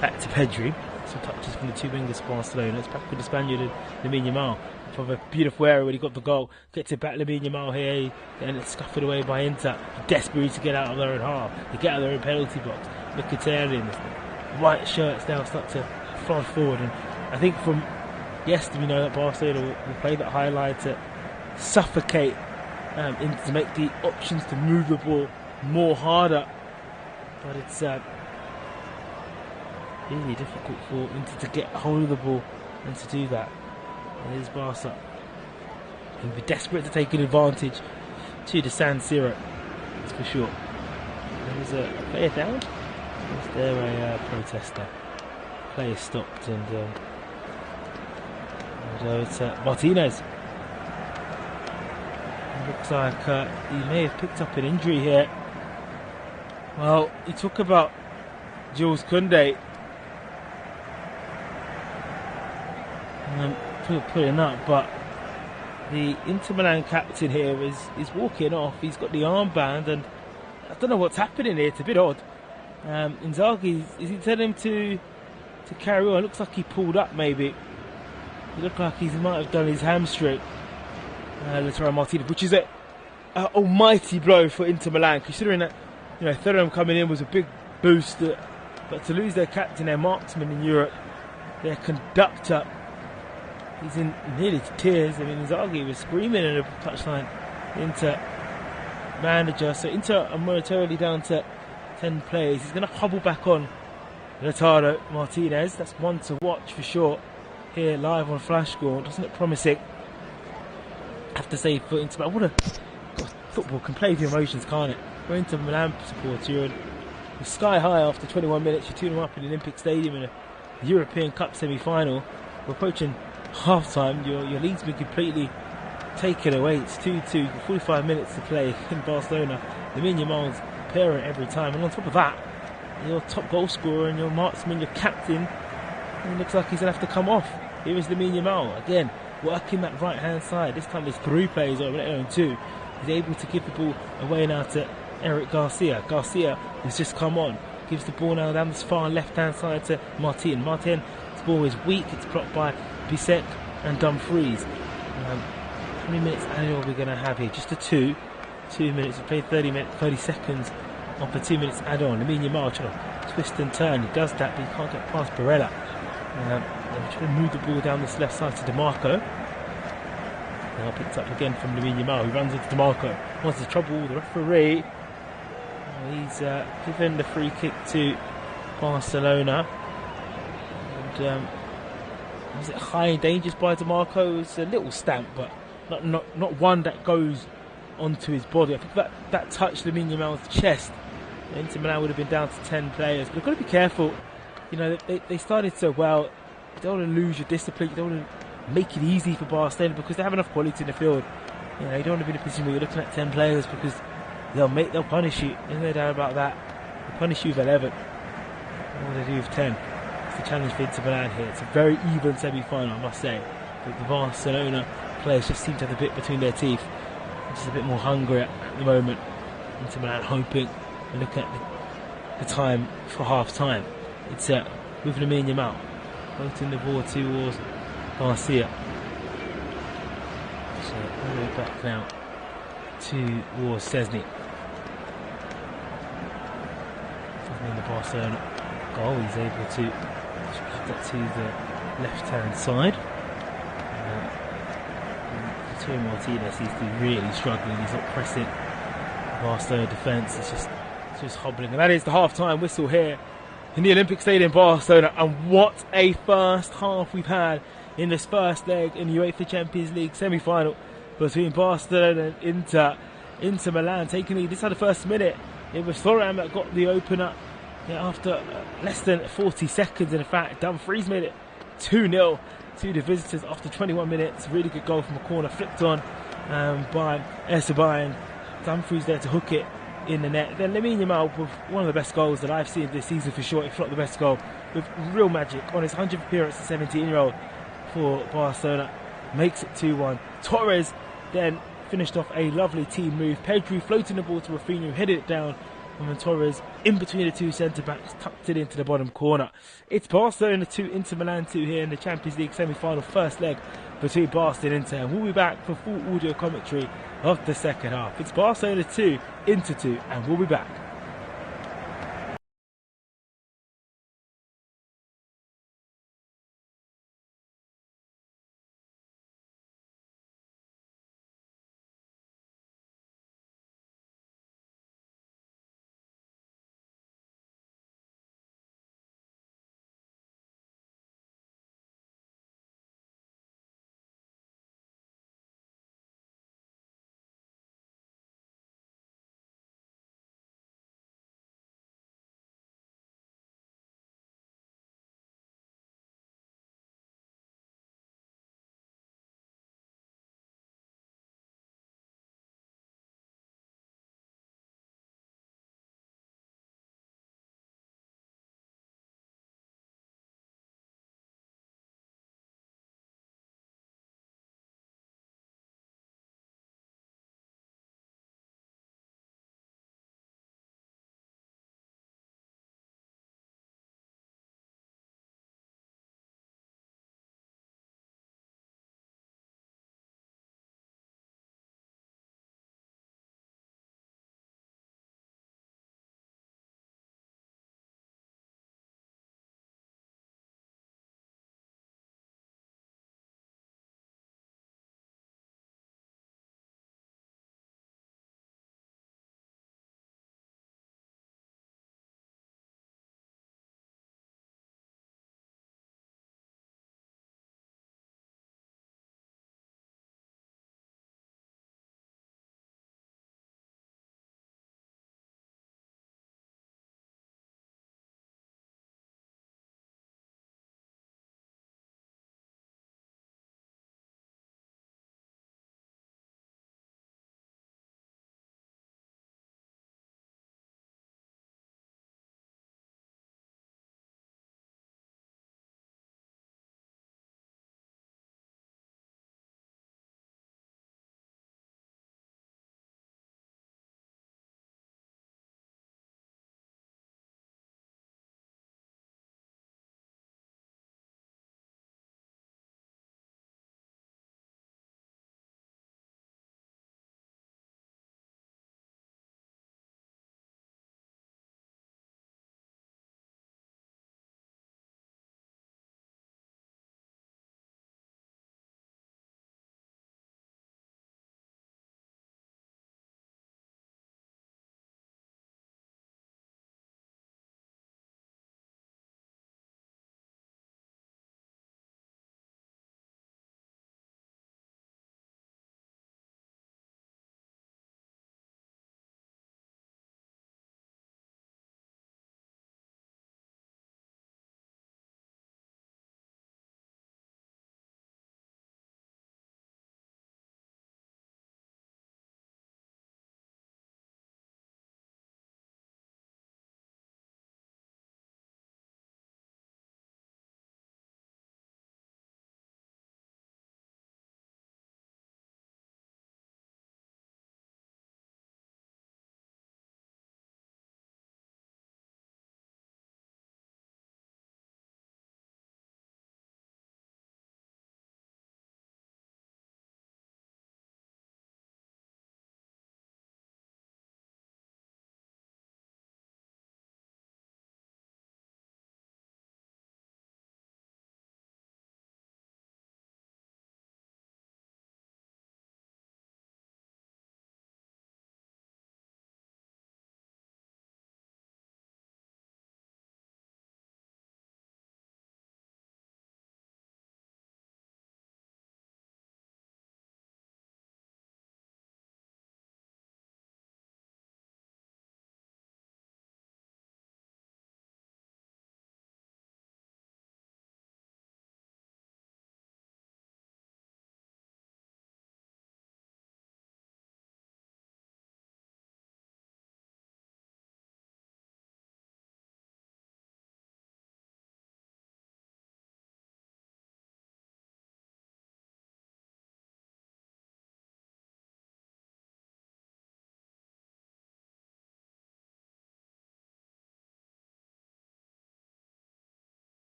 back to Pedri. Some touches from the two wingers for Barcelona. It's back with the Spaniard and Lamine Yamal. From a beautiful area where he got the goal. Gets it back, Lamine Yamal here. Then it's scuffed away by Inter. Desperate to get out of their own half. They get out of their own penalty box. Mkhitaryan, white shirts now start to flood forward. And I think from yesterday we know that Barcelona will play that high line to suffocate Inter, to make the options to move the ball more harder. But it's really difficult for Inter to get hold of the ball and to do that. Here's Barca. He'll be desperate to take an advantage to the San Siro, that's for sure. There's a player down. Is there a protester? Player stopped and it's Martinez. It looks like he may have picked up an injury here. Well, you talk about Jules Koundé putting up, but the Inter Milan captain here is walking off. He's got the armband, and I don't know what's happening here. It's a bit odd. Inzaghi, is he telling him to carry on? It looks like he pulled up, maybe. It looked like he might have done his hamstring. Lautaro Martinez, which is a almighty blow for Inter Milan, considering that Thuram coming in was a big boost, but to lose their captain, their marksman in Europe, their conductor, he's in nearly to tears. I mean, Inzaghi was screaming in a touchline. Inter manager, so Inter are momentarily down to 10 players. He's going to hobble back on Lautaro Martinez. That's one to watch for sure here live on Flash Score. Doesn't look promising, I have to say, for Inter. But what football can play with your emotions, can't it? For Inter Milan supporter, you're sky high after 21 minutes. You're 2-0 up in the Olympic Stadium in a European Cup semi-final. We're approaching half-time. Your lead's been completely taken away. It's 2-2, 45 minutes to play in Barcelona. Lamine Yamal's parent every time, and on top of that, your top goal scorer and your marksman, your captain, it looks like he's going to have to come off. Here is Lamine Yamal again, working that right-hand side. This time there's 3 players over, let alone 2. He's able to give the ball away now to Eric Garcia. Garcia has just come on, gives the ball now down this far left-hand side to Martin. Martin's ball is weak. It's blocked by Bisek and Dumfries. How many minutes are we going to have here? Just a 2 minutes. We played 30 seconds off a 2 minutes add-on. Lamine Yamal trying to twist and turn. He does that, but he can't get past Barella. They're trying to move the ball down this left side to DeMarco. Now picked up again from Lamine Yamal, who runs into DeMarco. Wants to trouble the referee. He's given the free kick to Barcelona. And was it high dangers by DeMarco? It's a little stamp, but not one that goes onto his body. I think that touched Lamine Yamal's chest. Inter Milan would have been down to 10 players. But you've got to be careful. They started so well. You don't want to lose your discipline. You don't want to make it easy for Barcelona because they have enough quality in the field. You don't want to be in a position where you're looking at 10 players because they'll punish you. There's no doubt about that. They'll punish you with 11. What will they do with 10? It's the challenge for Inter Milan here. It's a very even semi-final, I must say. But the Barcelona players just seem to have a bit between their teeth. Just a bit more hungry at the moment. Inter Milan hoping. And look at the time for half-time. It's with Lamine Yamal floating the ball towards Garcia. So all the way back now towards Szczesny. In the Barcelona goal, he's able to get to the left-hand side. Lautaro Martinez seems to be really struggling. He's not pressing the Barcelona defence. It's just hobbling. And that is the half-time whistle here in the Olympic Stadium, Barcelona. And what a first half we've had in this first leg in the UEFA Champions League semi-final between Barcelona and Inter Milan taking lead. This had the first minute. It was Thuram that got the opener after less than 40 seconds. In fact, Dumfries made it 2-0 to the visitors after 21 minutes. Really good goal from a corner, flicked on by Esteban. Dumfries there to hook it in the net. Then Lamine Yamal with one of the best goals that I've seen this season for sure, if not the best goal, with real magic on his 100th appearance, the 17-year-old for Barcelona makes it 2-1. Torres then finished off a lovely team move. Pedri floating the ball to Rafinha, headed it down, and then Torres in between the two centre-backs tucked it into the bottom corner. It's Barcelona 2, Inter Milan 2 here in the Champions League semi-final first leg between Barca and Inter. And we'll be back for full audio commentary of the second half. It's Barcelona 2, Inter 2, and we'll be back.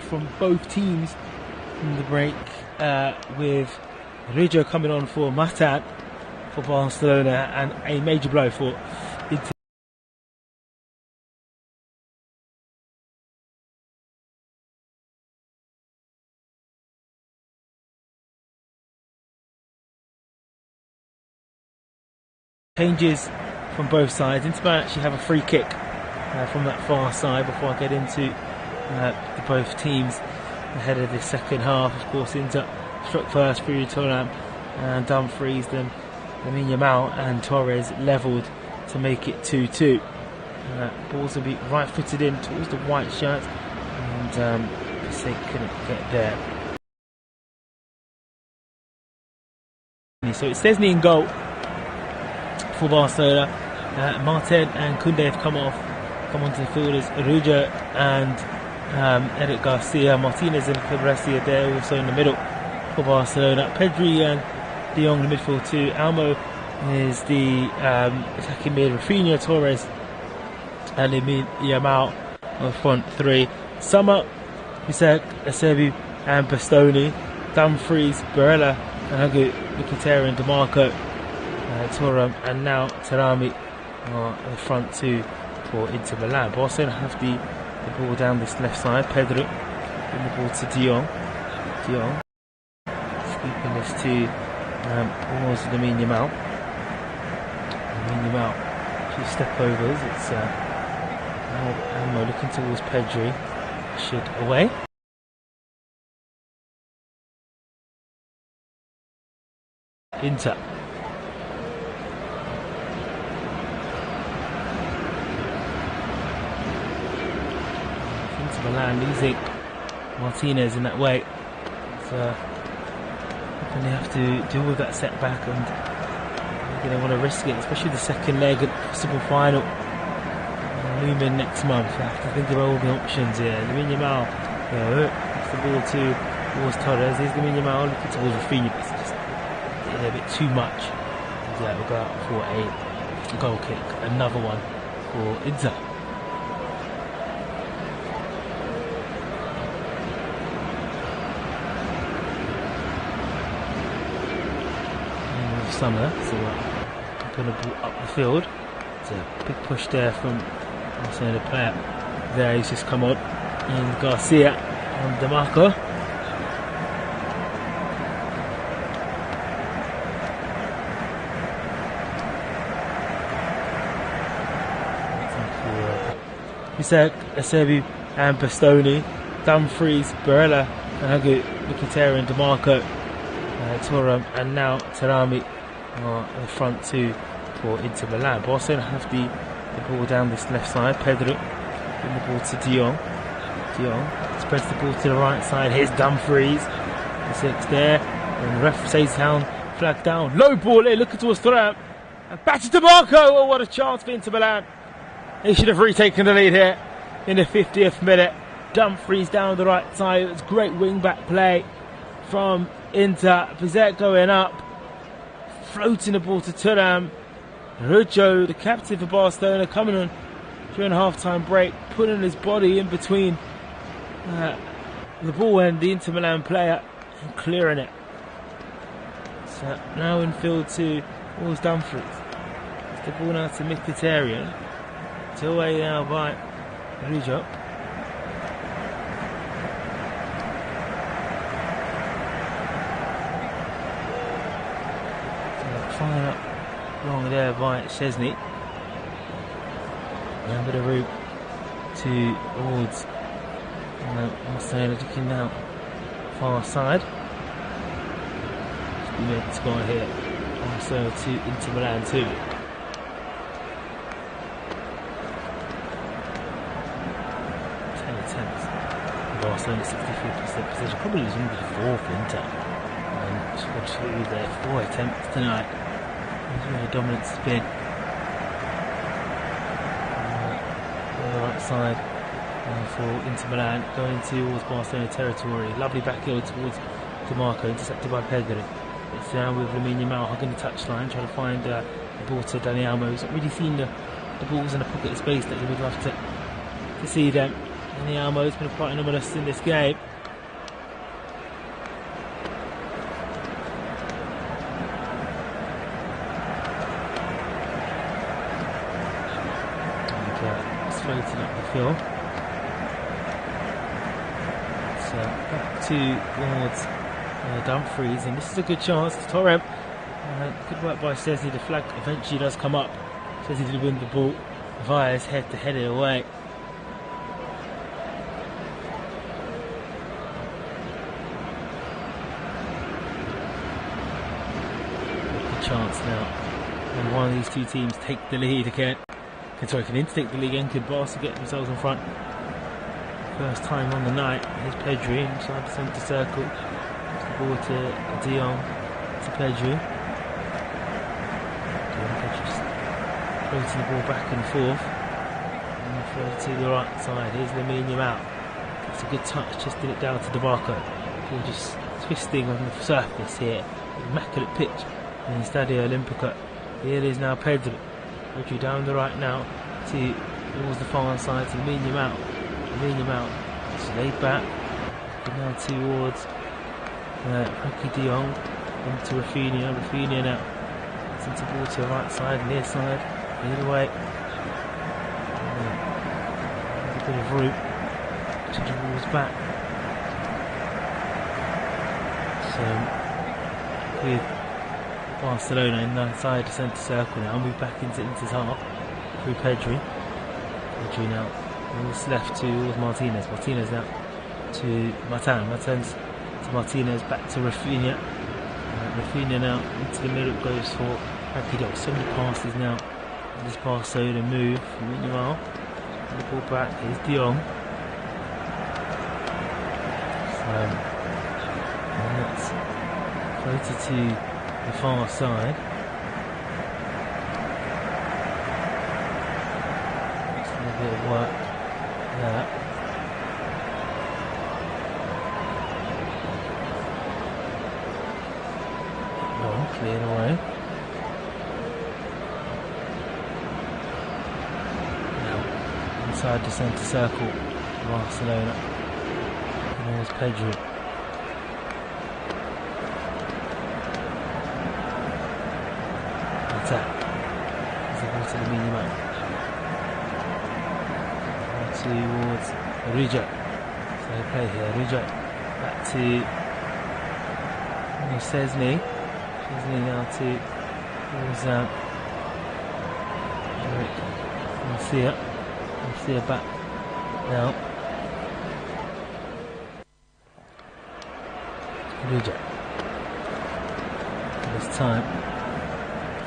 from both teams in the break, with Rijo coming on for Matan for Barcelona, and a major blow for Inter. Changes from both sides. Inter Milan actually have a free kick from that far side before I get into both teams ahead of the second half. Of course, Inter struck first through Thuram and Dumfries, then Lamine Yamal and Torres levelled to make it 2-2. Balls will be right footed in towards the white shirt, and they couldn't get there. So it's Szczesny in goal for Barcelona. Martin and Koundé have come onto the field as Ruja and Eric Garcia. Martinez and Cabrecia there also in the middle for Barcelona. Pedri and De Jong in the midfield too. Almo is the attacking mid. Rafinha, Torres and Lamine Yamal on the front three. Summer, Bisek, Acerbi and Bastoni. Dumfries, Barella and Agu, Mkhitaryan and DeMarco. Thuram and now Tarami are the front two for Inter Milan. Barcelona have the ball down this left side. Pedro in the ball to De Jong. De Jong sweeping this to towards Lamine Yamal. Lamine Yamal, a few step overs. It's Almo looking towards Pedri. Should away. Inter. Milan losing Martinez in that way. So they have to deal with that setback, and they don't want to risk it, especially the second leg of the possible final looming next month. They have to think about all the options here. Lamine Yamal, it's the ball towards Torres. Here's Lamine Yamal looking towards Rafinha, but it's just a bit too much. And, we'll go out for a goal kick, another one for Inter. Summer, so going to ball up the field. It's a big push there from the player there. He's just come on, and Garcia and DeMarco. Bisek, Acerbi and Bastoni. Dumfries, Barella and Agu, Mkhitaryan and DeMarco. Thuram and now Tarami are the front two for Inter Milan. Barcelona have the ball down this left side. Pedro in the ball to De Jong. De Jong spreads the ball to the right side. Here's Dumfries. The six there. And the ref says down, flag down. Low ball in, looking towards Thuram. And back to DeMarco. Oh, what a chance for Inter Milan. They should have retaken the lead here in the 50th minute. Dumfries down the right side. It's great wing back play from Inter. Bizet going up, floating the ball to Thuram. Rujo, the captain for Barcelona, coming on during a half-time break, putting his body in between the ball and the Inter Milan player and clearing it. So now in field two, towards Dumfries. It's the ball now to Mkhitaryan. It's away now by Rujo. Flying up long there by Szczesny. Remember the route towards Barcelona, looking now far side. We made the score here. Also to Inter Milan too. 10 attempts. Barcelona 63% possession. Probably losing the fourth Inter. And scored two there, 4 attempts tonight. It's really dominant spin. On the right side for Inter Milan, going towards Barcelona territory. Lovely back heel towards DeMarco, intercepted by Pedri. It's down with Lamine Yamal hugging the touchline, trying to find the ball to Dani Almo. He's not really seen the balls in the pocket of space that he would love to see them. And the Almo's been quite anomalous in this game. And it's floating up the field. So back towards Dumfries, and this is a good chance to Torrent. Good work by Szczesny. The flag eventually does come up. Szczesny did win the ball via his head to head it away. Good chance now. And one of these two teams take the lead again. Can take the lead again. Could Barca get themselves in front? First time on the night. Here's Pedri inside the centre circle. The ball to De Jong, to Pedri. Floating the ball back and forth. And throw to the right side. Here's Lamine out. It's a good touch, just did it down to DeMarco. Ball just twisting on the surface here. Immaculate pitch in the Stadio Olimpico. Here it is now Pedri. Pedri down the right now towards the far side to Lamine out. It's laid back. Now towards Frankie De Jong. Into Rafinha. Rafinha now. It's into ball to the right side, near side. Either way. There's a bit of room. To the balls back. So with Barcelona inside the centre circle now, move back into Inter's half through Pedri. Pedri now. What's left towards Martinez. Martinez now to Matan. Matan's to Martinez, back to Rafinha. Rafinha now into the middle, goes for Frankie. So many passes now. This Barcelona move from Minimal. The ball back. Here's De Jong. And that's floated to the far side. Just a little bit of work there. Long, cleared away. Now inside the centre circle, Barcelona. And there's Pedri. Attack. There's a ball to the medium. Towards Rija. So they play here. Rija back to Szczesny. Szczesny now towards Garcia. Garcia back now. Rija. This time,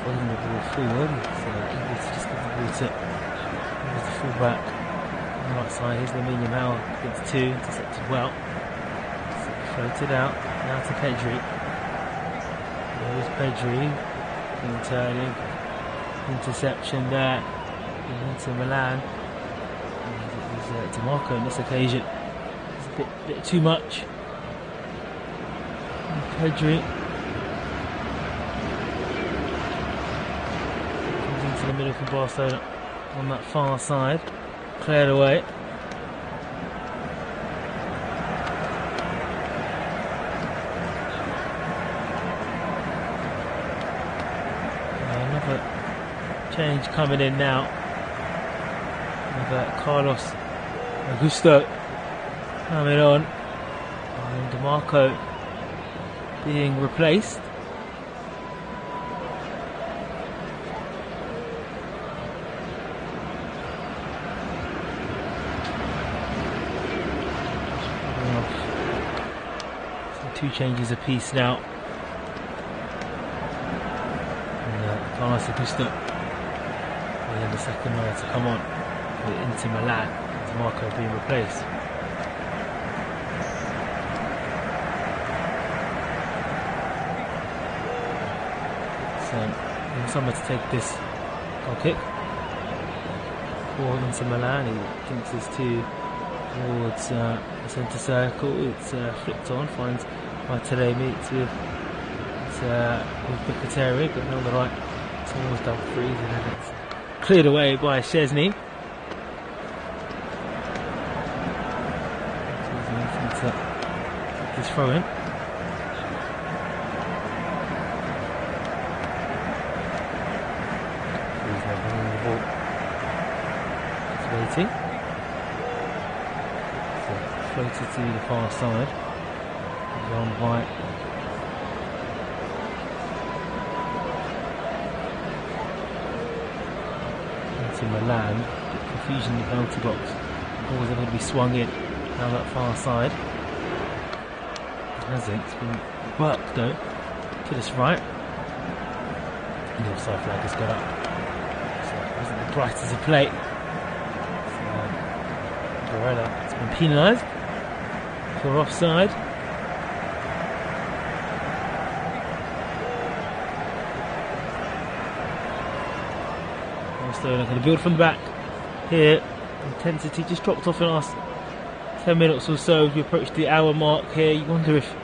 following the ball forward. So able to just give the ball to the full back. On the right side, here's Lamine Yamal against two, intercepted well. So floated out, now to Pedri. Here's Pedri, turning, interception there, into Milan. And it was DeMarco on this occasion. It's a bit too much. And Pedri comes into the middle for Barcelona on that far side. Cleared away. Another change coming in now. With Carlos Augusto coming on. And DeMarco being replaced. Two changes apiece now. And Carlos Augusto and then the second man to come on with Inter Milan. DeMarco being replaced. So someone to take this goal kick for Inter Milan. He thinks it's towards the centre circle. It's flicked on, finds Martinez meets with Mkhitaryan, but on the right towards Dumfries, and then it's cleared away by Szczesny. this throw in. He's now bringing the ball. He's waiting. So floated to the far side. He's on by into Milan. Confusion in the penalty box. The ball is able to be swung in down that far side. It hasn't. It's been worked though to this right. And the offside flag has got up. So it wasn't the brightest of play. So Barella has been penalised for offside. Barcelona going to build from the back here. Intensity just dropped off in the last 10 minutes or so. As we approach the hour mark here, you wonder if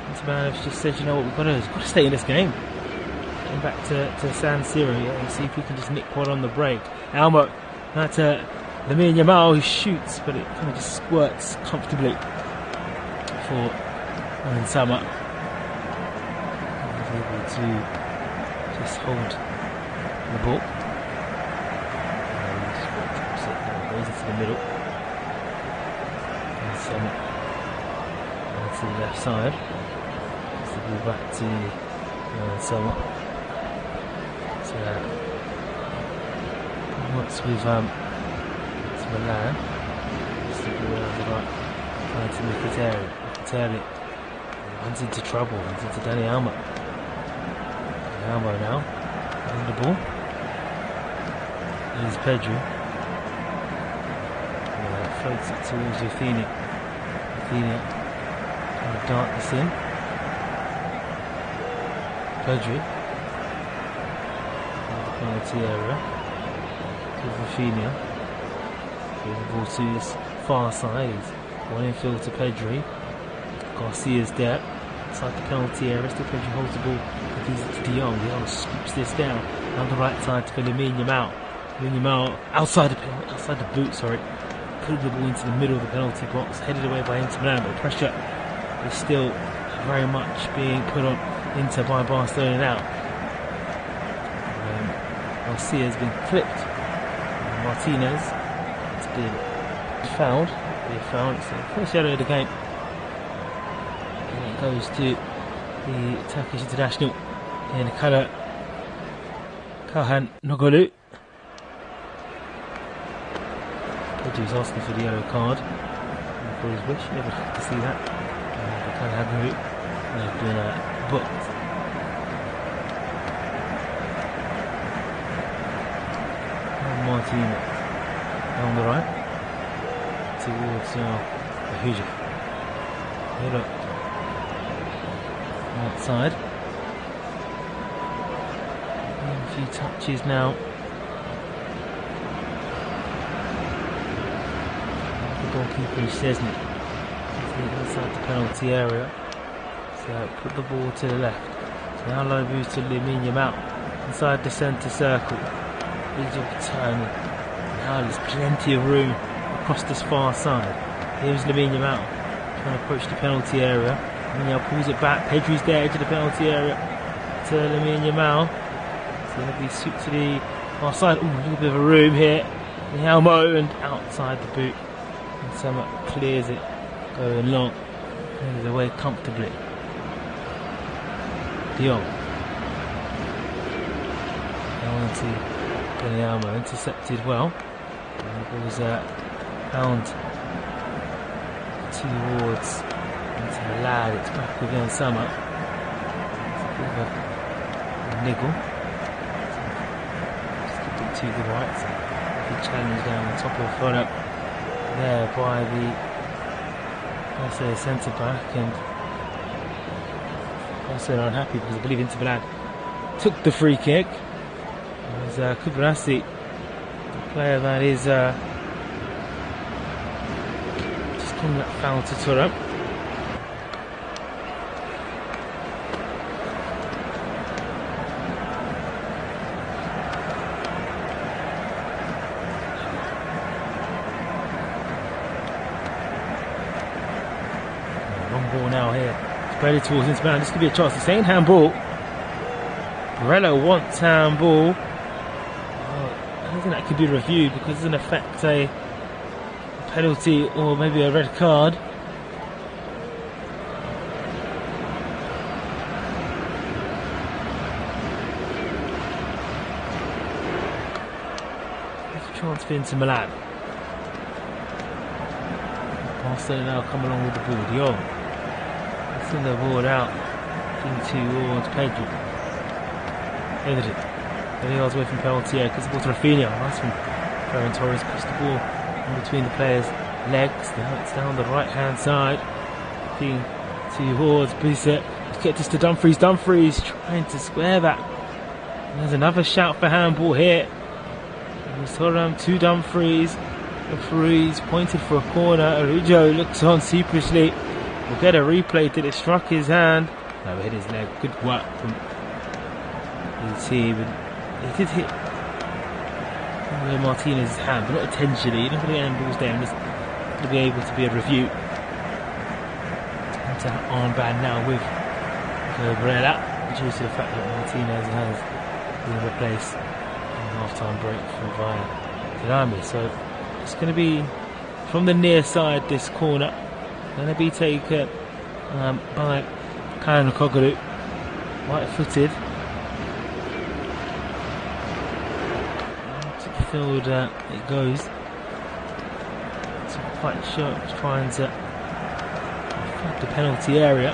Inter Milan has just said, you know what, we've got to stay in this game. Getting back to San Siro and see if we can just nick one on the break. Almo, that's Lamine Yamal who shoots, but it kind of just squirts comfortably for Owen Summer. He's able to just hold the ball. Goes into the middle. And Summer to the left side. Gets the ball back to Summer. So once we've Milan. Gets the ball out of the right. Trying to Mkhitaryan. Runs into trouble. Runs into Dani Almo. Almo now. On the ball. Here's Pedri. Floats it towards Rafinha. Rafinha trying to dart this in. Pedri. The penalty area. To Rafinha. Give the ball to his far side. He's one infield to Pedri. Garcia's there. Inside the penalty area. Still Pedri holds the ball. Gives it to De Jong. De Jong scoops this down. On the right side for Lamine Yamal. Lamine Yamal outside the boot, sorry. Put the ball into the middle of the penalty box, headed away by Inter Milan, but the pressure is still very much being put on Inter by Barcelona now. Garcia has been clipped. Martinez has been fouled. It's the first yellow of the game. And it goes to the Turkish international in colour Kahan Nogolu. He's asking for the yellow card for his wish. Never had to see that. Kalhaguru has been booked. Martinez on the right towards Ahuja. Here up outside. A few touches now. Goalkeeper Szczesny inside the penalty area. So put the ball to the left. So now low moves to Lamine Yamal inside the centre circle. Easy turning. Now there's plenty of room across this far side. Here's Lamine Yamal trying to approach the penalty area. Lamine Yamal pulls it back. Pedri's there to the penalty area to Lamine Yamal. So he'll be suit to the far side. Ooh, a little bit of a room here. Elmo and outside the boot. And Summer clears it, going long, clears away comfortably. De Jong. Now into Elmo, intercepted well. And the ball's found towards into the lad. It's back with Summer. It's a bit of a niggle. Skip it to the right. So big challenge down on top of Philip. There by the centre back, and also unhappy because I believe Inter Milan took the free kick. It was Kubarasi, the player that is just calling that foul to Thuram. Long ball now here. Spread it towards Inter Milan. This could be a chance. It's saying handball. Barella wants handball. I don't think that could be reviewed because it doesn't affect a penalty or maybe a red card. There's a chance for Inter Milan. Barcelona now come along with the ball. De Jong. Send the ball out into towards Pedro. Evident. 30 yards away from penalty area because the ball to Rafinha. Nice from Ferran Torres. Puts the ball in between the players' legs. Now it's down the right hand side. Looking towards Bissett. Let's get this to Dumfries. Dumfries trying to square that. And there's another shout for handball here. It was around to Dumfries. Referees pointed for a corner. Araujo looks on sheepishly. We'll get a replay. Did it struck his hand? No, it hit his leg. Good work from the team. It did hit Martinez's hand, but not intentionally. You're not going to get handballs there, and it's going to be able to be a review. Into armband now with Barella, due to the fact that Martinez has been replaced in half-time break via Dinami. So it's going to be from the near side, this corner. Going to be taken by Kyle Koglu, right-footed. To the field it goes. It's quite sharp, trying to flood the penalty area.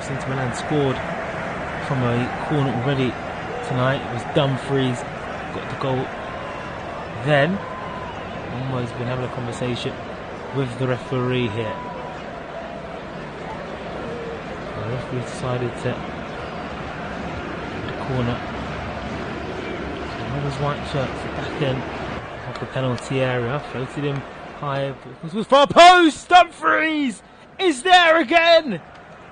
Inter Milan scored from a corner already tonight. It was Dumfries got the goal then. Almost been having a conversation with the referee here. The referee decided to the corner. So the Rovers white shirts are back in of the penalty area. Floated him high. It was far post. Dumfries is there again.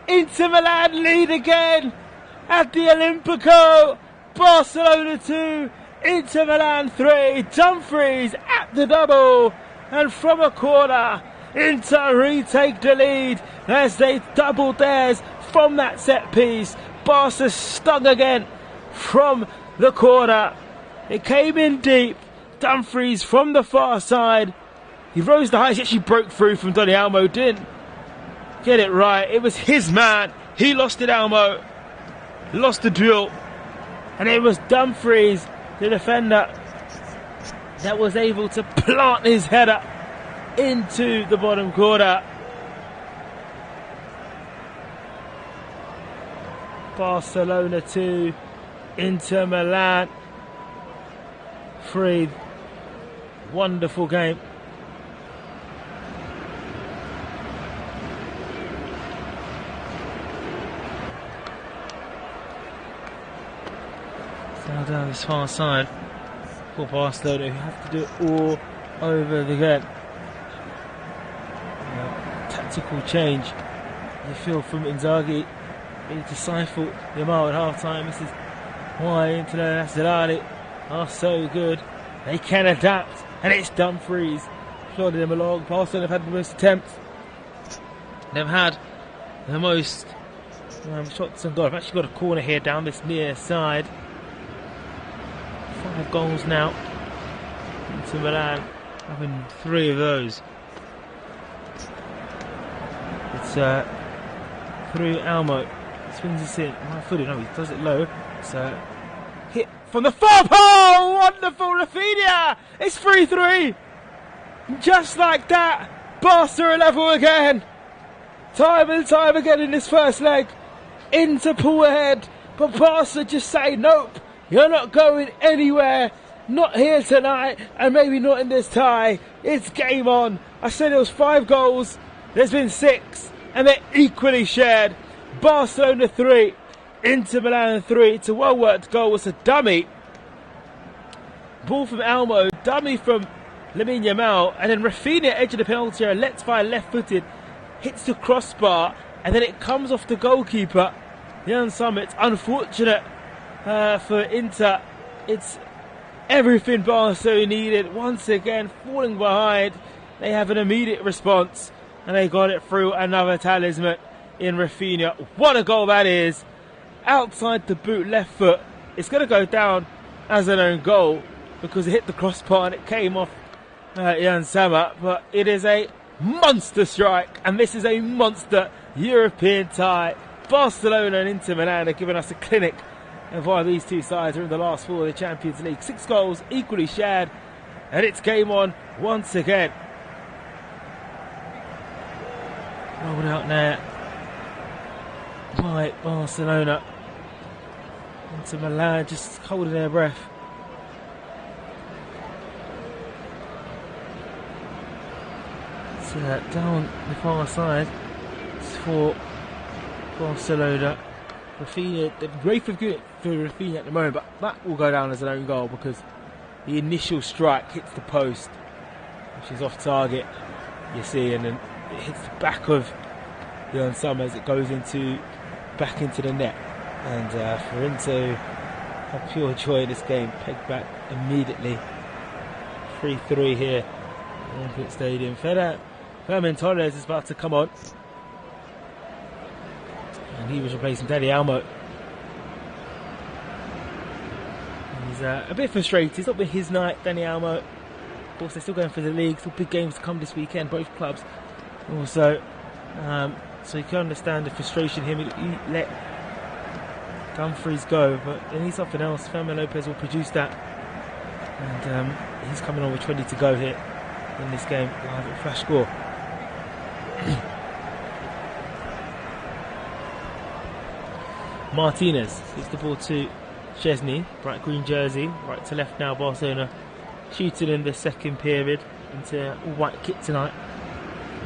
Inter Milan lead again at the Olimpico. Barcelona 2, Inter Milan 3. Dumfries at the double, and from a corner, Inter retake the lead as they doubled theirs from that set piece. Barca stung again from the corner. It came in deep. Dumfries from the far side. He rose the highest. He actually broke through from Dani Olmo. Didn't get it right. It was his man. He lost it, Olmo. Lost the duel. And it was Dumfries, the defender, that was able to plant his header into the bottom corner. Barcelona 2, Inter Milan 3. Wonderful game. Now down this far side for Barcelona, who have to do it all over again. Tactical change, you feel, from Inzaghi. He to stifle Yamal at half time. This is why Inter Nacional are so good. They can adapt, and it's Dumfries plodding them along. Barcelona have had the most attempts. They've had the most shots on goal. I've actually got a corner here down this near side. 5 goals now. Inter Milan having 3 of those. It's through Olmo. Swings this in. Right footed. No, he does it low. It's hit from the far pole. Wonderful Rafinha. It's 3-3. Just like that, Barca are level again. Time and time again in this first leg. Inter pull ahead, but Barca just say nope. You're not going anywhere. Not here tonight, and maybe not in this tie. It's game on. I said it was 5 goals. There's been 6, and they're equally shared. Barcelona 3, Inter Milan 3. It's a well-worked goal. It's a dummy. Ball from Olmo, dummy from Lamine Yamal, and then Rafinha edge of the penalty area, lets fire left-footed, hits the crossbar, and then it comes off the goalkeeper, Jan Summit. Unfortunate for Inter. It's everything Barcelona needed. Once again, falling behind, they have an immediate response, and they got it through another talisman in Rafinha. What a goal that is! Outside the boot, left foot. It's going to go down as an own goal because it hit the crossbar and it came off Jan Sammer, but it is a monster strike, and this is a monster European tie. Barcelona and Inter Milan are giving us a clinic of why these two sides are in the last four of the Champions League. 6 goals equally shared, and it's game on once again. Rolled out there by Barcelona. Inter Milan just holding their breath. Down the far side for Barcelona. Rafinha, the rate of good for Rafinha at the moment, but that will go down as an own goal because the initial strike hits the post, which is off target, you see, and then it hits the back of Jan Sommer as it goes back into the net. And for him to have pure joy in this game, pegged back immediately. 3-3 here at Olympic Stadium. Fermin Torres is about to come on, and he was replacing Dani Olmo. He's a bit frustrated. It's not been his night, Dani Olmo. Of course, they're still going for the league. Still big games to come this weekend, both clubs. Also, so you can understand the frustration here. He let Dumfries go, but they need something else. Fermin Lopez will produce that, and he's coming on with 20 to go here in this game, live at Flash Score. Martinez gives the ball to Chesney, bright green jersey, right to left now. Barcelona shooting in the second period into all white kit tonight,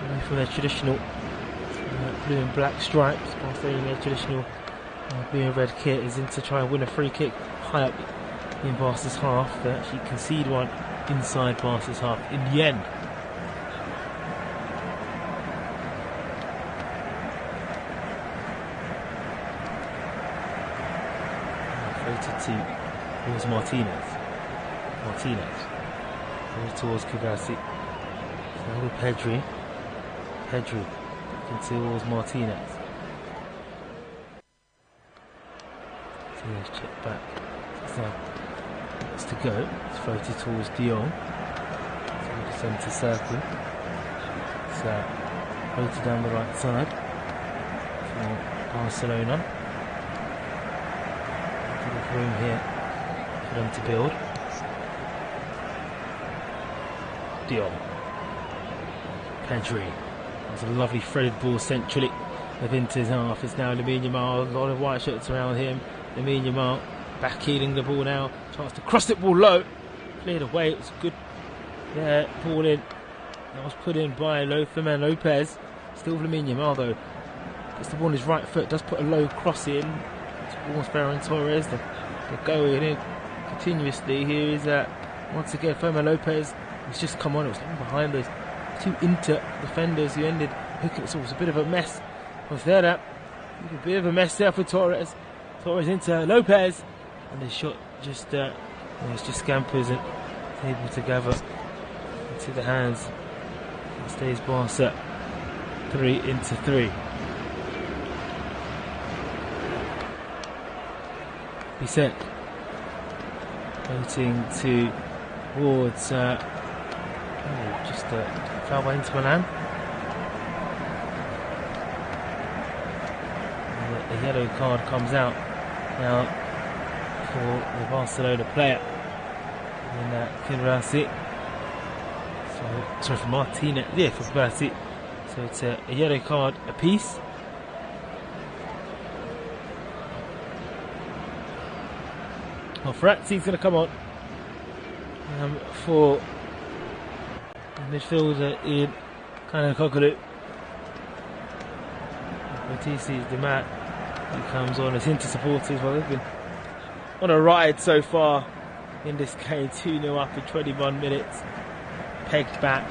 away from their traditional blue and black stripes. Barcelona, their traditional blue and red kit, is in to try and win a free kick high up in Barca's half. They actually concede one inside Barca's half in the end. Towards Martinez. Towards Kibasi. Pedri. Towards Martinez. So let's check back. It's to go. It's floated towards De Jong. So the centre circle. So floated down the right side for Barcelona. Room here for them to build. De Jong. Pedri. That's a lovely threaded ball centrally of Inter's half. It's now Lamine Yamal. A lot of white shirts around him. Lamine Yamal back healing the ball now. Chance to cross it ball low. Cleared away. It was good. Yeah, ball in. That was put in by Fermin Lopez. Still Lamine Yamal though. Gets the ball on his right foot. Does put a low cross in towards Ferran Torres. They're going in continuously. Here is once again Fermin Lopez. He's just come on. It was behind those two Inter defenders who ended hooking it. So it was a bit of a mess. Was there that? A bit of a mess there for Torres. Torres into Lopez, and the shot just scampers and is able to gather into the hands. It stays Barca 3-3. Bisek floating towards just foul by Inter Milan. A yellow card comes out now for the Barcelona player in Kibasi. Sorry, for Martinez. Yeah, for Kibasi. So it's a yellow card apiece. Well, Ferrazzi's going to come on for the midfielder in Kokolu. Matisse is the man who comes on as Inter supporters. Well, they've been on a ride so far in this game. 2-0 up in 21 minutes. Pegged back.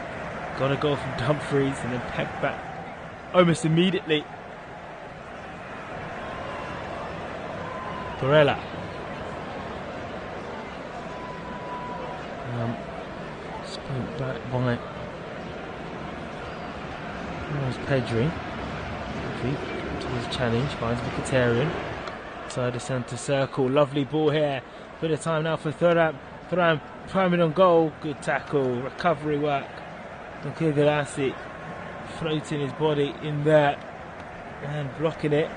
Got a goal from Dumfries and then pegged back almost immediately. Barella. Sprint back by Pedri. Towards challenge, finds Mkhitaryan. Inside the centre circle. Lovely ball here. Bit of time now for Thuram. Thuram priming on goal. Good tackle. Recovery work. Mkhitaryan floating his body in there and blocking it.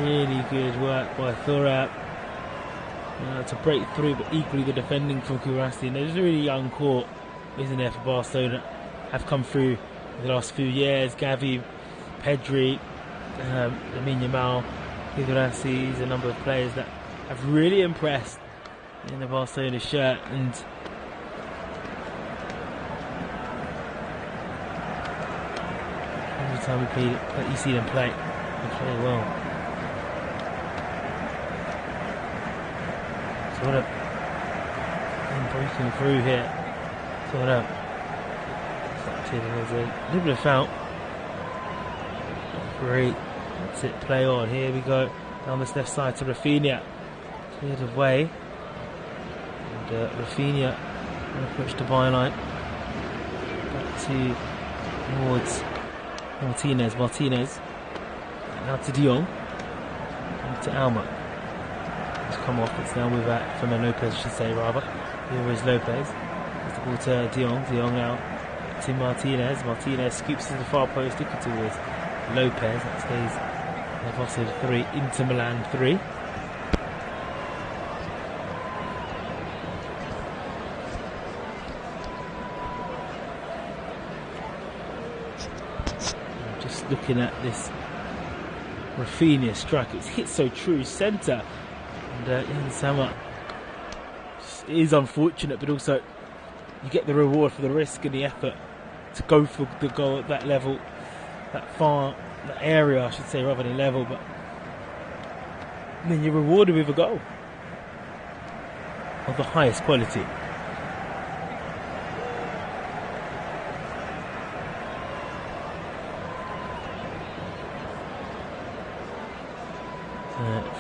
Really good work by Thuram to break through, but equally the defending from Kurasti. There's a really young core, isn't there, for Barcelona, have come through the last few years. Gavi, Pedri, Lamine Yamal, Kurasti, a number of players that have really impressed in the Barcelona shirt. And every time we play, you see them play, they play well. Thuram breaking through here. Thuram. There's a little bit of foul. Great. That's it. Play on. Here we go. Down this left side to Rafinha. Cleared away. And Rafinha going to push the byline. Back towards Martinez. Now to De Jong. And to Alma. Come off, it's now with Fermin Lopez, I should say, rather. Here is Lopez. There's the ball to De Jong. De Jong now to Martinez. Martinez scoops to the far post, looking towards Lopez. That stays Barcelona 3, Inter Milan 3. Just looking at this Rafinha strike, it's hit so true, centre. And Sama is unfortunate, but also you get the reward for the risk and the effort to go for the goal at that level, that area, I should say, rather than level. But then you're rewarded with a goal of the highest quality.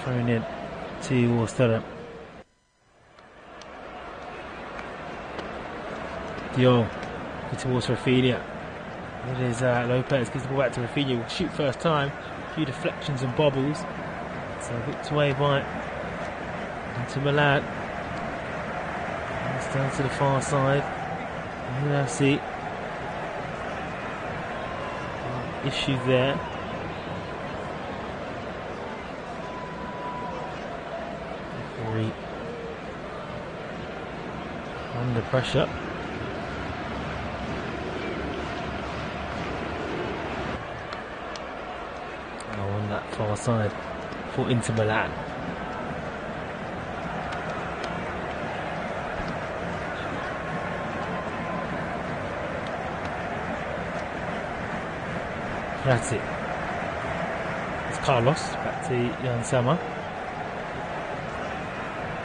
Thrown in towards Thuram. De Jong towards Rafinha. It is Lopez, gives the ball back to Rafinha. Will shoot first time. A few deflections and bobbles. So whipped away by Inter Milan. And it's down to the far side. And you now see issue there. Under pressure. On that far side for Inter Milan. That's it. It's Carlos back to Jan Sama.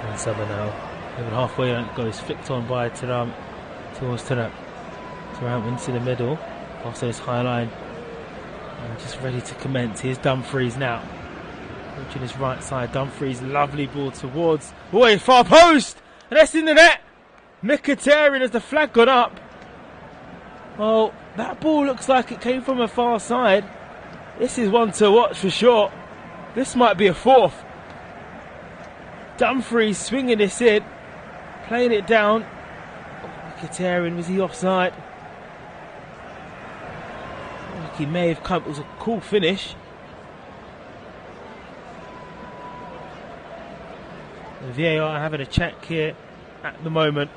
Jan Sama now. Over halfway goes flicked on by Thuram towards Thuram. Thuram into the middle. Also his high line. And just ready to commence. Here's Dumfries now. Reaching his right side. Dumfries, lovely ball towards. Boy, far post! And that's in the net! Mkhitaryan as the flag got up. Oh, that ball looks like it came from a far side. This is one to watch for sure. This might be a fourth. Dumfries swinging this in. Playing it down. Mkhitaryan, was he offside? Like he may have come. It was a cool finish. The VAR having a check here at the moment.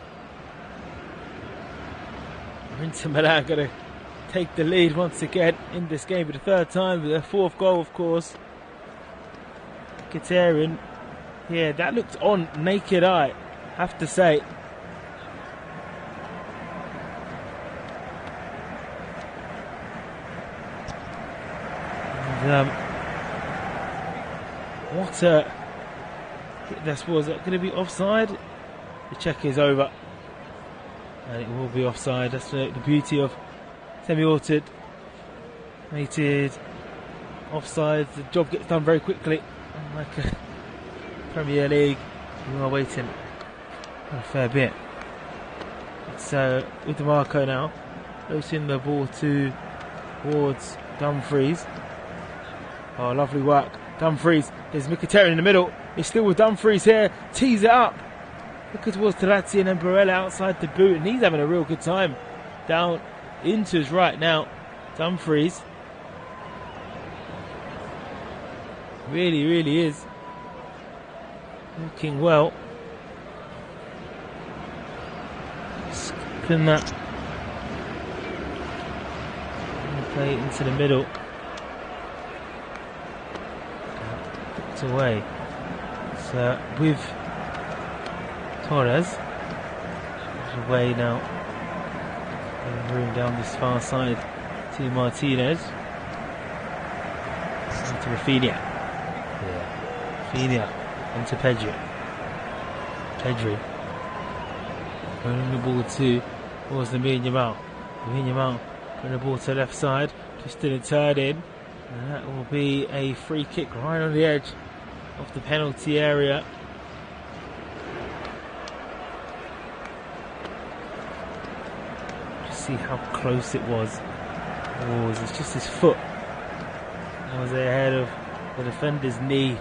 Inter Milan going to take the lead once again in this game for the third time with their fourth goal, of course. Mkhitaryan, yeah, that looked on naked eye, have to say. And, what a hit this was. Is that going to be offside? The check is over. And it will be offside. That's the beauty of semi-automated offside. The job gets done very quickly. Unlike Premier League. We are waiting a fair bit. So with DeMarco now, loosing the ball towards Dumfries. Oh, lovely work. Dumfries. There's Mkhitaryan in the middle. He's still with Dumfries here. Tees it up. Look towards Tarazzi and then Barella outside the boot. And he's having a real good time. Down into his right now. Dumfries. Really, really is looking well. Spin that. Play it into the middle. It's away. So with Torres away now. Room down this far side to Martinez. To Rafinha. Rafinha into Pedri. Running the ball towards the Yamal. Yamal putting the ball to the left side. Just didn't turn in. And that will be a free kick right on the edge of the penalty area. Just see how close it was. Oh, it's just his foot was ahead of the defender's knee.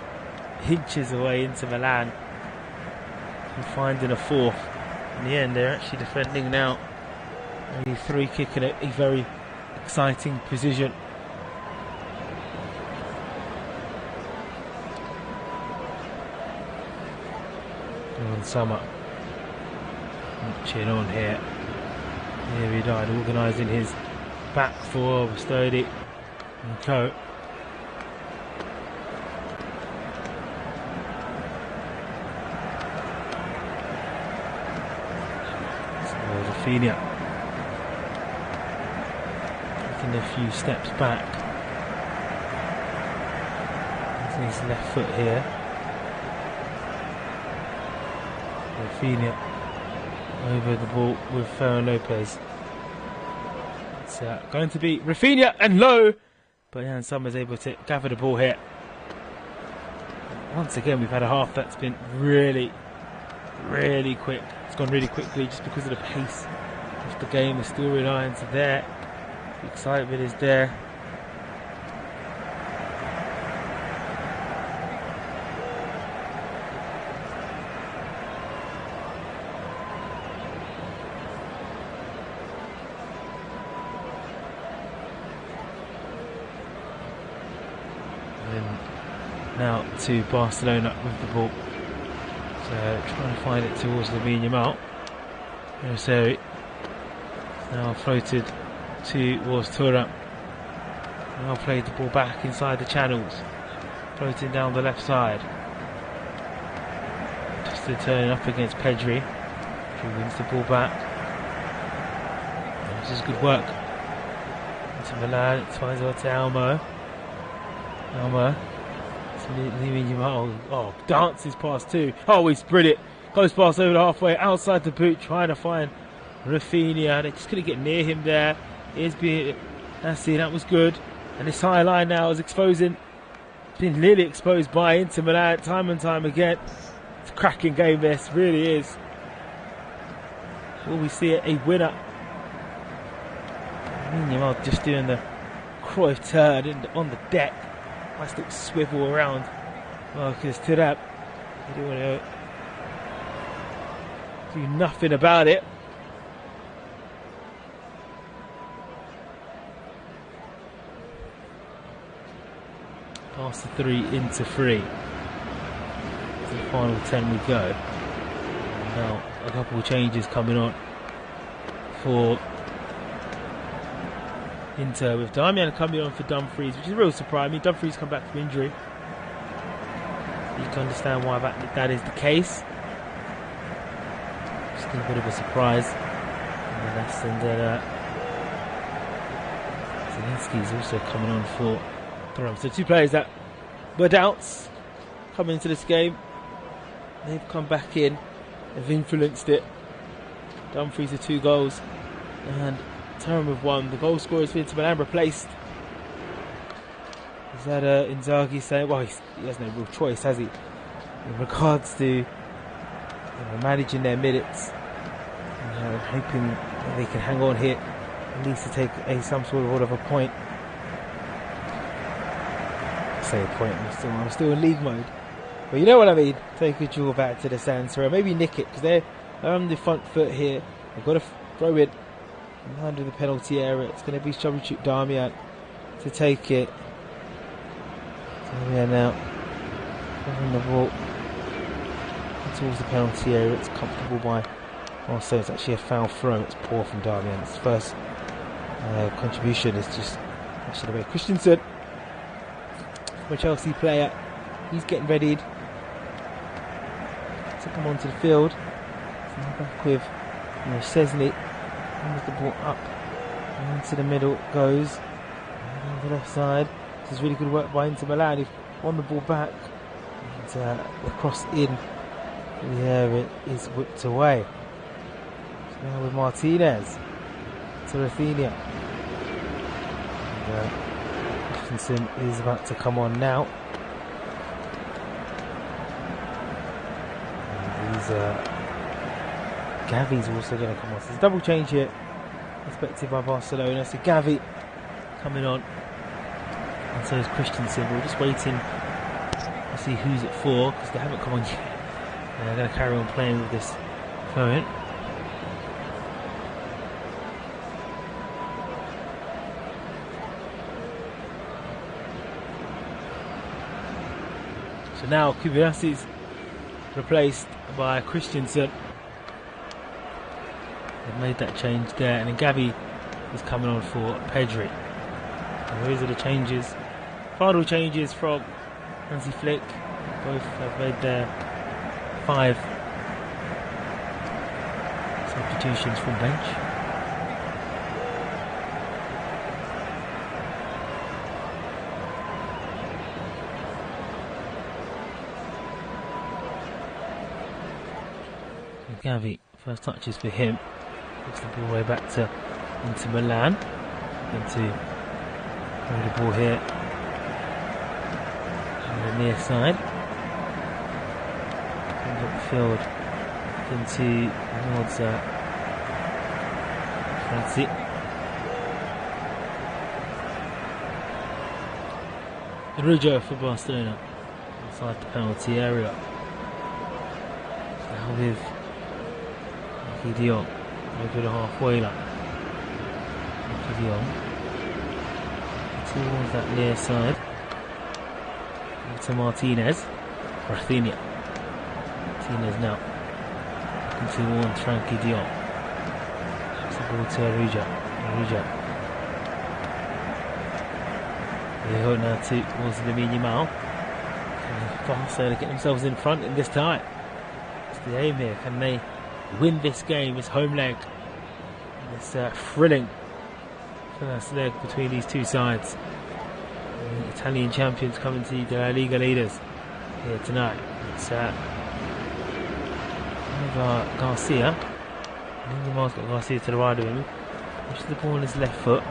Inches away into Milan. And finding a fourth. In the end, they're actually defending now. A free kick in a very exciting position. On Summer. Chin on here. Here he died, organising his back four, Sturdy and Co. Rafinha taking a few steps back. Using his left foot here. Rafinha over the ball with Ferran Lopez. It's going to be Rafinha and low, but Jan Sommer's able to gather the ball here. Once again, we've had a half that's been really quick. It's gone really quickly just because of the pace of the game. The storylines are there. The excitement is there. And now to Barcelona with the ball. So trying to find it towards the Yamal. So now floated towards Thuram. Now played the ball back inside the channels. Floating down the left side. Just to turn up against Pedri. Pedri wins the ball back. This is good work. Into Milan, it finds out to Elmo. Oh, dances past two. Oh, he's brilliant. Close pass over the halfway, outside the boot, trying to find Rafinha. They just couldn't get near him there. That was good. And this high line now is exposing, been nearly exposed by Inter Milan time and time again. It's a cracking game, this really is. Will we see a winner? Yamal just doing the Cruyff turn on the deck. Nice little swivel around Marcus Thuram. He didn't want to do nothing about it. Past the 3 into 3. To the final 10 we go. Now a couple of changes coming on for Inter, with Damian coming on for Dumfries, which is a real surprise. I mean, Dumfries come back from injury. You can understand why that is the case. Just a bit of a surprise. And then Zelensky's also coming on for Thuram. So two players that were doubts coming into this game. They've come back in. They've influenced it. Dumfries with 2 goals. And Thuram with 1. The goal scorers for Inter Milan replaced. Is that Inzaghi saying, well, he has no real choice, has he? in regards to managing their minutes, and hoping that they can hang on here, at least to take some sort of a point. I say a point, I'm still in league mode. But you know what I mean, take a draw back to the Sans, or maybe nick it, because they're on the front foot here. They've got to throw it under the penalty area. It's going to be Substitute Damian to take it. Damian now throwing the ball towards the penalty area. It's comfortable by Marcel. It's actually a foul throw. It's poor from Damian. His first contribution is just actually away. Christensen, from a Chelsea player, he's getting readied to come onto the field. So now back with Szczesny. Brings the ball up and into the middle it goes. And on the left side. This is really good work by Inter Milan. They've won the ball back. And the cross in the area is whipped away. So now with Martinez to Rafinha. Christensen is about to come on now. Gavi's also going to come on. So there's a double change here expected by Barcelona. So Gavi coming on, and so is Christensen. We're just waiting to see who's at for, because they haven't come on yet. They're going to carry on playing with this variant. So now Kubiasi's replaced by Christensen. They've made that change there, and then Gavi is coming on for Pedri. And those are the changes, final changes from Hansi Flick. Both have made their 5 substitutions from bench. So Gavi, first touches for him. Puts the ball way back to Inter Milan. Going to throw the ball here on the near side. Comes up the field into towards Franci. Rujo for Barcelona inside the penalty area. Now with Dion over the halfway line. Dion towards that near side. To Martinez. Rafinha. Martinez now looking towards Frankie Dion. It's the ball to Aruja. They hold now towards Lamine Yamal. And Barcelona get themselves in front in this time. It's the aim here. Can they win this game, this home leg? This thrilling first leg between these two sides. The Italian champions coming to the La Liga leaders here tonight. It's Garcia. Yamal's got Garcia to the right of him. Pushes the ball on his left foot.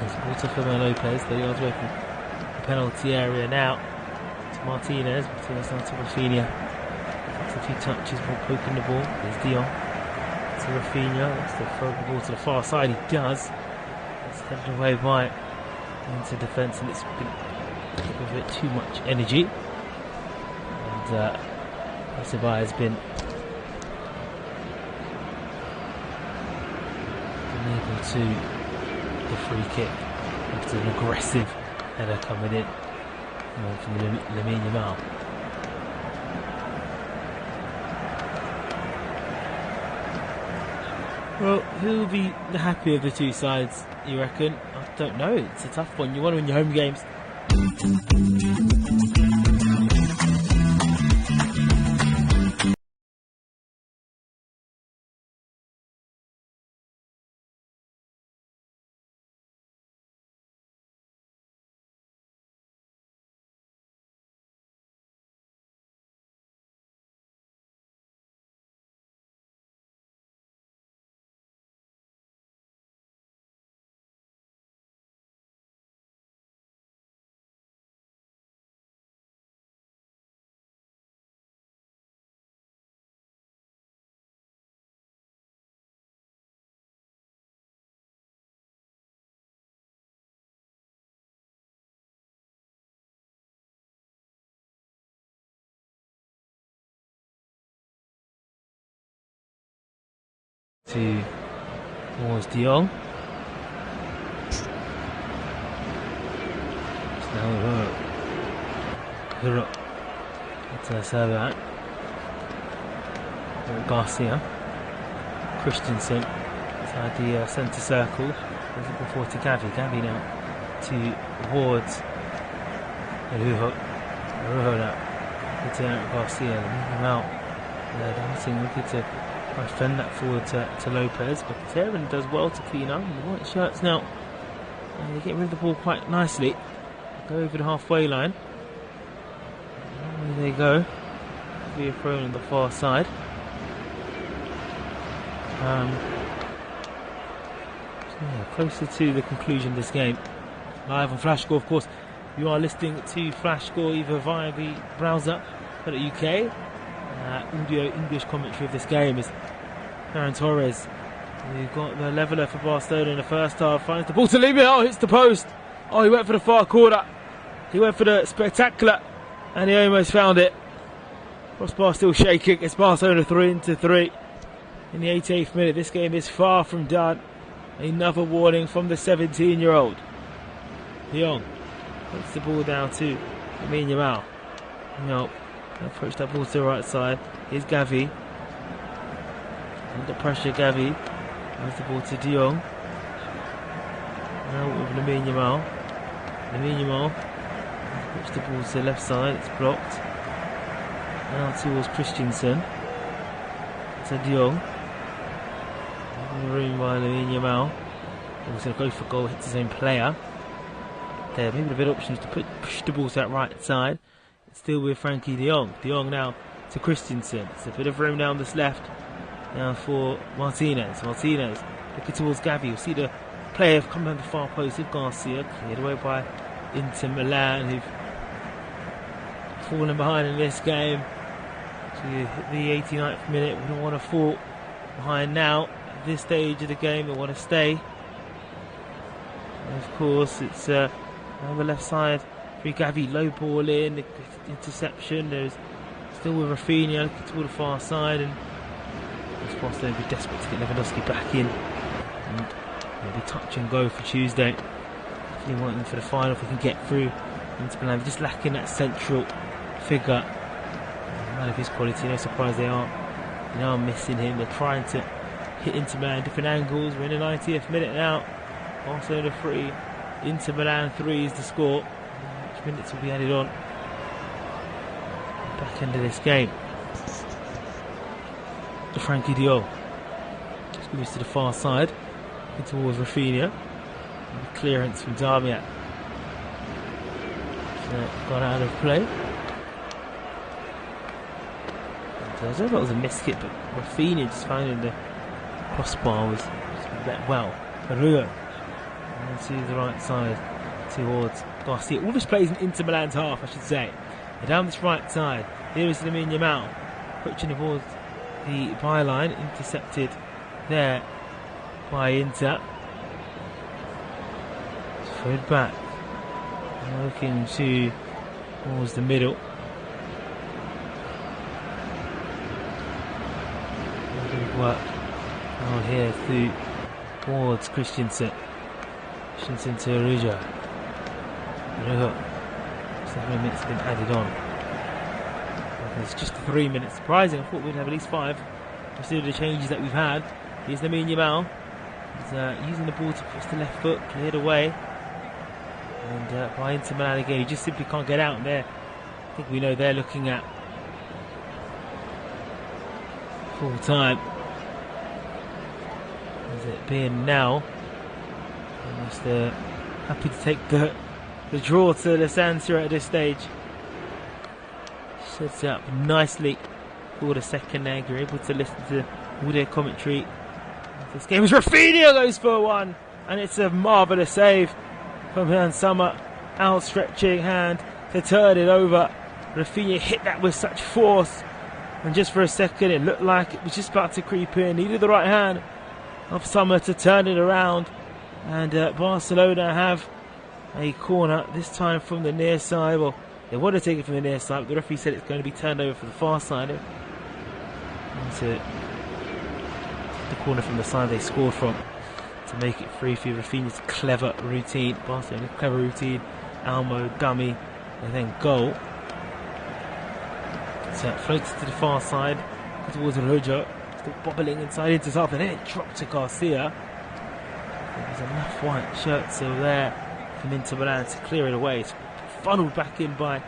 It's ball to Fermin Lopez, 30 yards away from the penalty area now. To Martinez. Martinez now to Rafinha. Takes a few touches, ball poking the ball. There's Dion. To Rafinha. Looks to throw the ball to the far side. He does. It's headed away by into defence, and it's been a bit too much energy. And Passabai has been able to the free kick after an aggressive header coming in from Lamine Yamal. Well, who'll be the happier of the two sides, you reckon? I don't know, it's a tough one. You want to win your home games. towards De Jong. Now it's a serve out. Garcia, Christensen inside the centre circle. There's looking forward to Gavi. Gavi now towards Arujo now. It's Garcia, leaving him out. Dancing, looking to defend that forward to Lopez, but Teran does well to clean up. The white shirts now, they get rid of the ball quite nicely. Go over the halfway line. There they go. Be a throw on the far side. Closer to the conclusion of this game. Live on Flash Score, of course. You are listening to Flash Score either via the browser or the UK. Audio English commentary of this game is Ferran Torres. We've got the leveller for Barcelona in the first half. Finds the ball to Lima. Oh, hits the post. Oh, he went for the far corner. He went for the spectacular, and he almost found it. Crossbar still shaking. It's Barcelona 3-3 in the 88th minute. This game is far from done. Another warning from the 17-year-old. De Jong puts the ball down to Lamine Yamal. Nope. Approach that ball to the right side. Here's Gavi. Under pressure, Gavi. Has the ball to De Jong. Now with Lamine Yamal. Lamine Yamal. Push the ball to the left side. It's blocked. Now towards Christensen. To De Jong. In the room by Lamine Yamal. He's going to go for goal. Hits his own player. There, maybe the better option is to push the ball to that right side. It's still with Frankie De Jong. De Jong now to Christensen. It's a bit of room down this left. Now for Martinez. Martinez looking towards Gavi. You'll see the player come down the far post with Garcia. Cleared away by Inter Milan, who've fallen behind in this game. So you hit the 89th minute. We don't want to fall behind now. At this stage of the game, we want to stay. And of course, it's on the left side. Free Gavi, low ball in, interception. There's still with Rafinha looking toward the far side, and Barcelona will be desperate to get Lewandowski back in and maybe touch and go for Tuesday. Definitely wanting for the final if we can get through into Milan. We're just lacking that central figure. Man of his quality, no surprise they are missing him. They're trying to hit into Milan different angles. We're in the 90th minute now. Barcelona 3, Inter Milan 3 is the score. Which minutes will be added on back end of this game. Frankie De Jong just moves to the far side, towards Rafinha. Clearance from Darmian. Gone out of play. I don't know if that was a missed hit, but Rafinha just finding the crossbar was met well. Arujo to the right side towards Garcia. All this plays in Inter Milan's half, I should say. And down this right side, here is Lamine Yamal approaching towards the byline, intercepted there by Inter. Third back, looking towards the middle. Good work on here towards Christensen. Christensen to Arujo. 7 minutes have been added on. It's just 3 minutes. Surprising, I thought we'd have at least 5. Considering the changes that we've had. Here's Lamine Yamal. He's using the ball to push the left foot, cleared away. And by Inter Milan again, he just simply can't get out there. I think we know they're looking at full time. As it being now, almost happy to take the draw to the Sansa at this stage. Sets it up nicely for the second leg. You're able to listen to all their commentary. This game is Rafinha goes for one, and it's a marvellous save from Jan Sommer. Outstretching hand to turn it over. Rafinha hit that with such force, and just for a second it looked like it was just about to creep in. Needed the right hand of Sommer to turn it around, and Barcelona have a corner, this time from the near side. Well, they want to take it from the near side, but the referee said it's going to be turned over for the far side. To the corner from the side they scored from to make it 3-3. Rafinha's clever routine, Barcelona clever routine, Almo dummy, and then goal. So it floats to the far side towards Rojo, still bobbling inside into half, and then it dropped to Garcia. There's enough white shirts still there from Inter Milan to clear it away. It's funneled back in by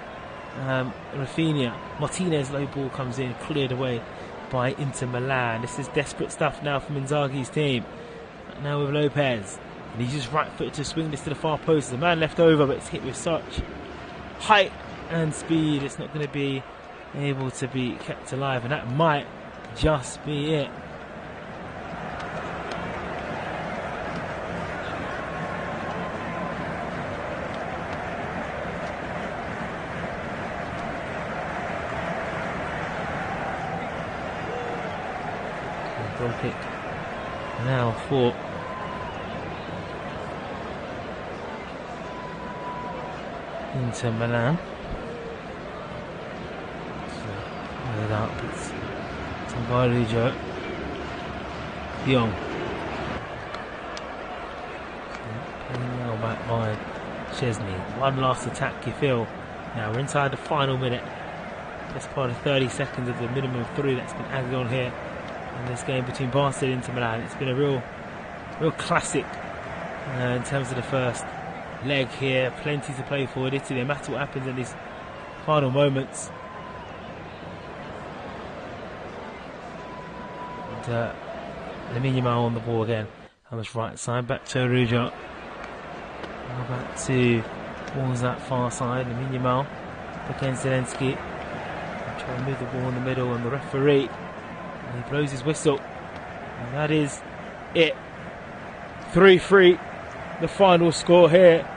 Rafinha. Martinez low ball comes in, cleared away by Inter Milan. This is desperate stuff now from Inzaghi's team. Now with Lopez, and he's just right foot to swing this to the far post. The man left over, but it's hit with such height and speed, it's not going to be able to be kept alive, and that might just be it. Goal kick now for Inter Milan. So, up, it's Tambarujo. Young. Now back by Chesney. One last attack, you feel. Now we're inside the final minute. That's part of 30 seconds of the minimum 3 that's been added on here in this game between Barcelona and Inter Milan. It's been a real classic in terms of the first leg here. Plenty to play for in Italy, no matter what happens in these final moments. And Lamine Yamal on the ball again on this right side, back to Ruja. Now back to towards that far side. Lamine Yamal against Zelensky. Trying to move the ball in the middle, and the referee, he blows his whistle, and that is it. 3-3, the final score here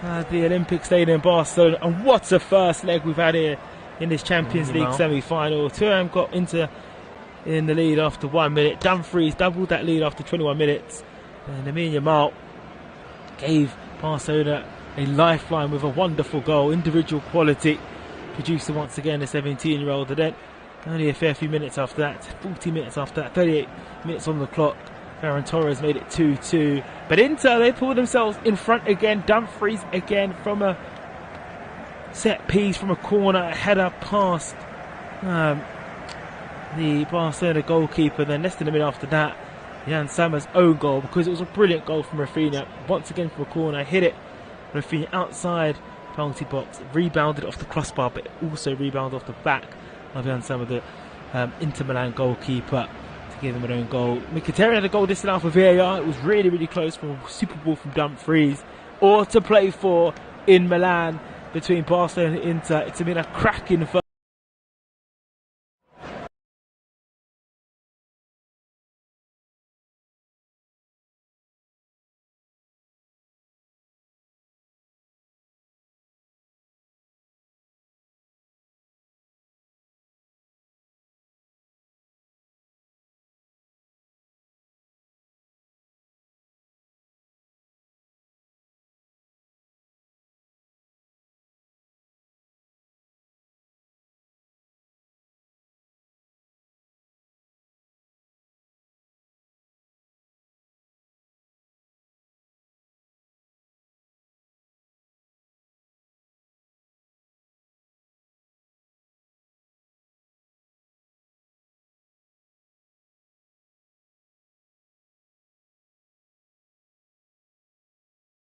at the Olympic Stadium in Barcelona. And what a first leg we've had here in this Champions League semi-final. Thuram got in the lead after 1 minute. Dumfries doubled that lead after 21 minutes. And Lamine Yamal gave Barcelona a lifeline with a wonderful goal. Individual quality. Producer once again, the 17-year-old. And then only a fair few minutes after that, 40 minutes after that, 38 minutes on the clock, Ferran Torres made it 2-2. But Inter, they pulled themselves in front again. Dumfries again from a set piece, from a corner, a header past the Barcelona goalkeeper. Then less than a minute after that, Jan Sommer's own goal, because it was a brilliant goal from Rafinha. Once again from a corner, hit it. Rafinha outside penalty box, rebounded off the crossbar, but also rebounded off the back of Jan Sommer, the Inter Milan goalkeeper, to give him an own goal. Mkhitaryan had a goal disallowed for VAR. It was really, really close from a super ball from Dumfries, or to play for in Milan between Barcelona and Inter. It's been a cracking first.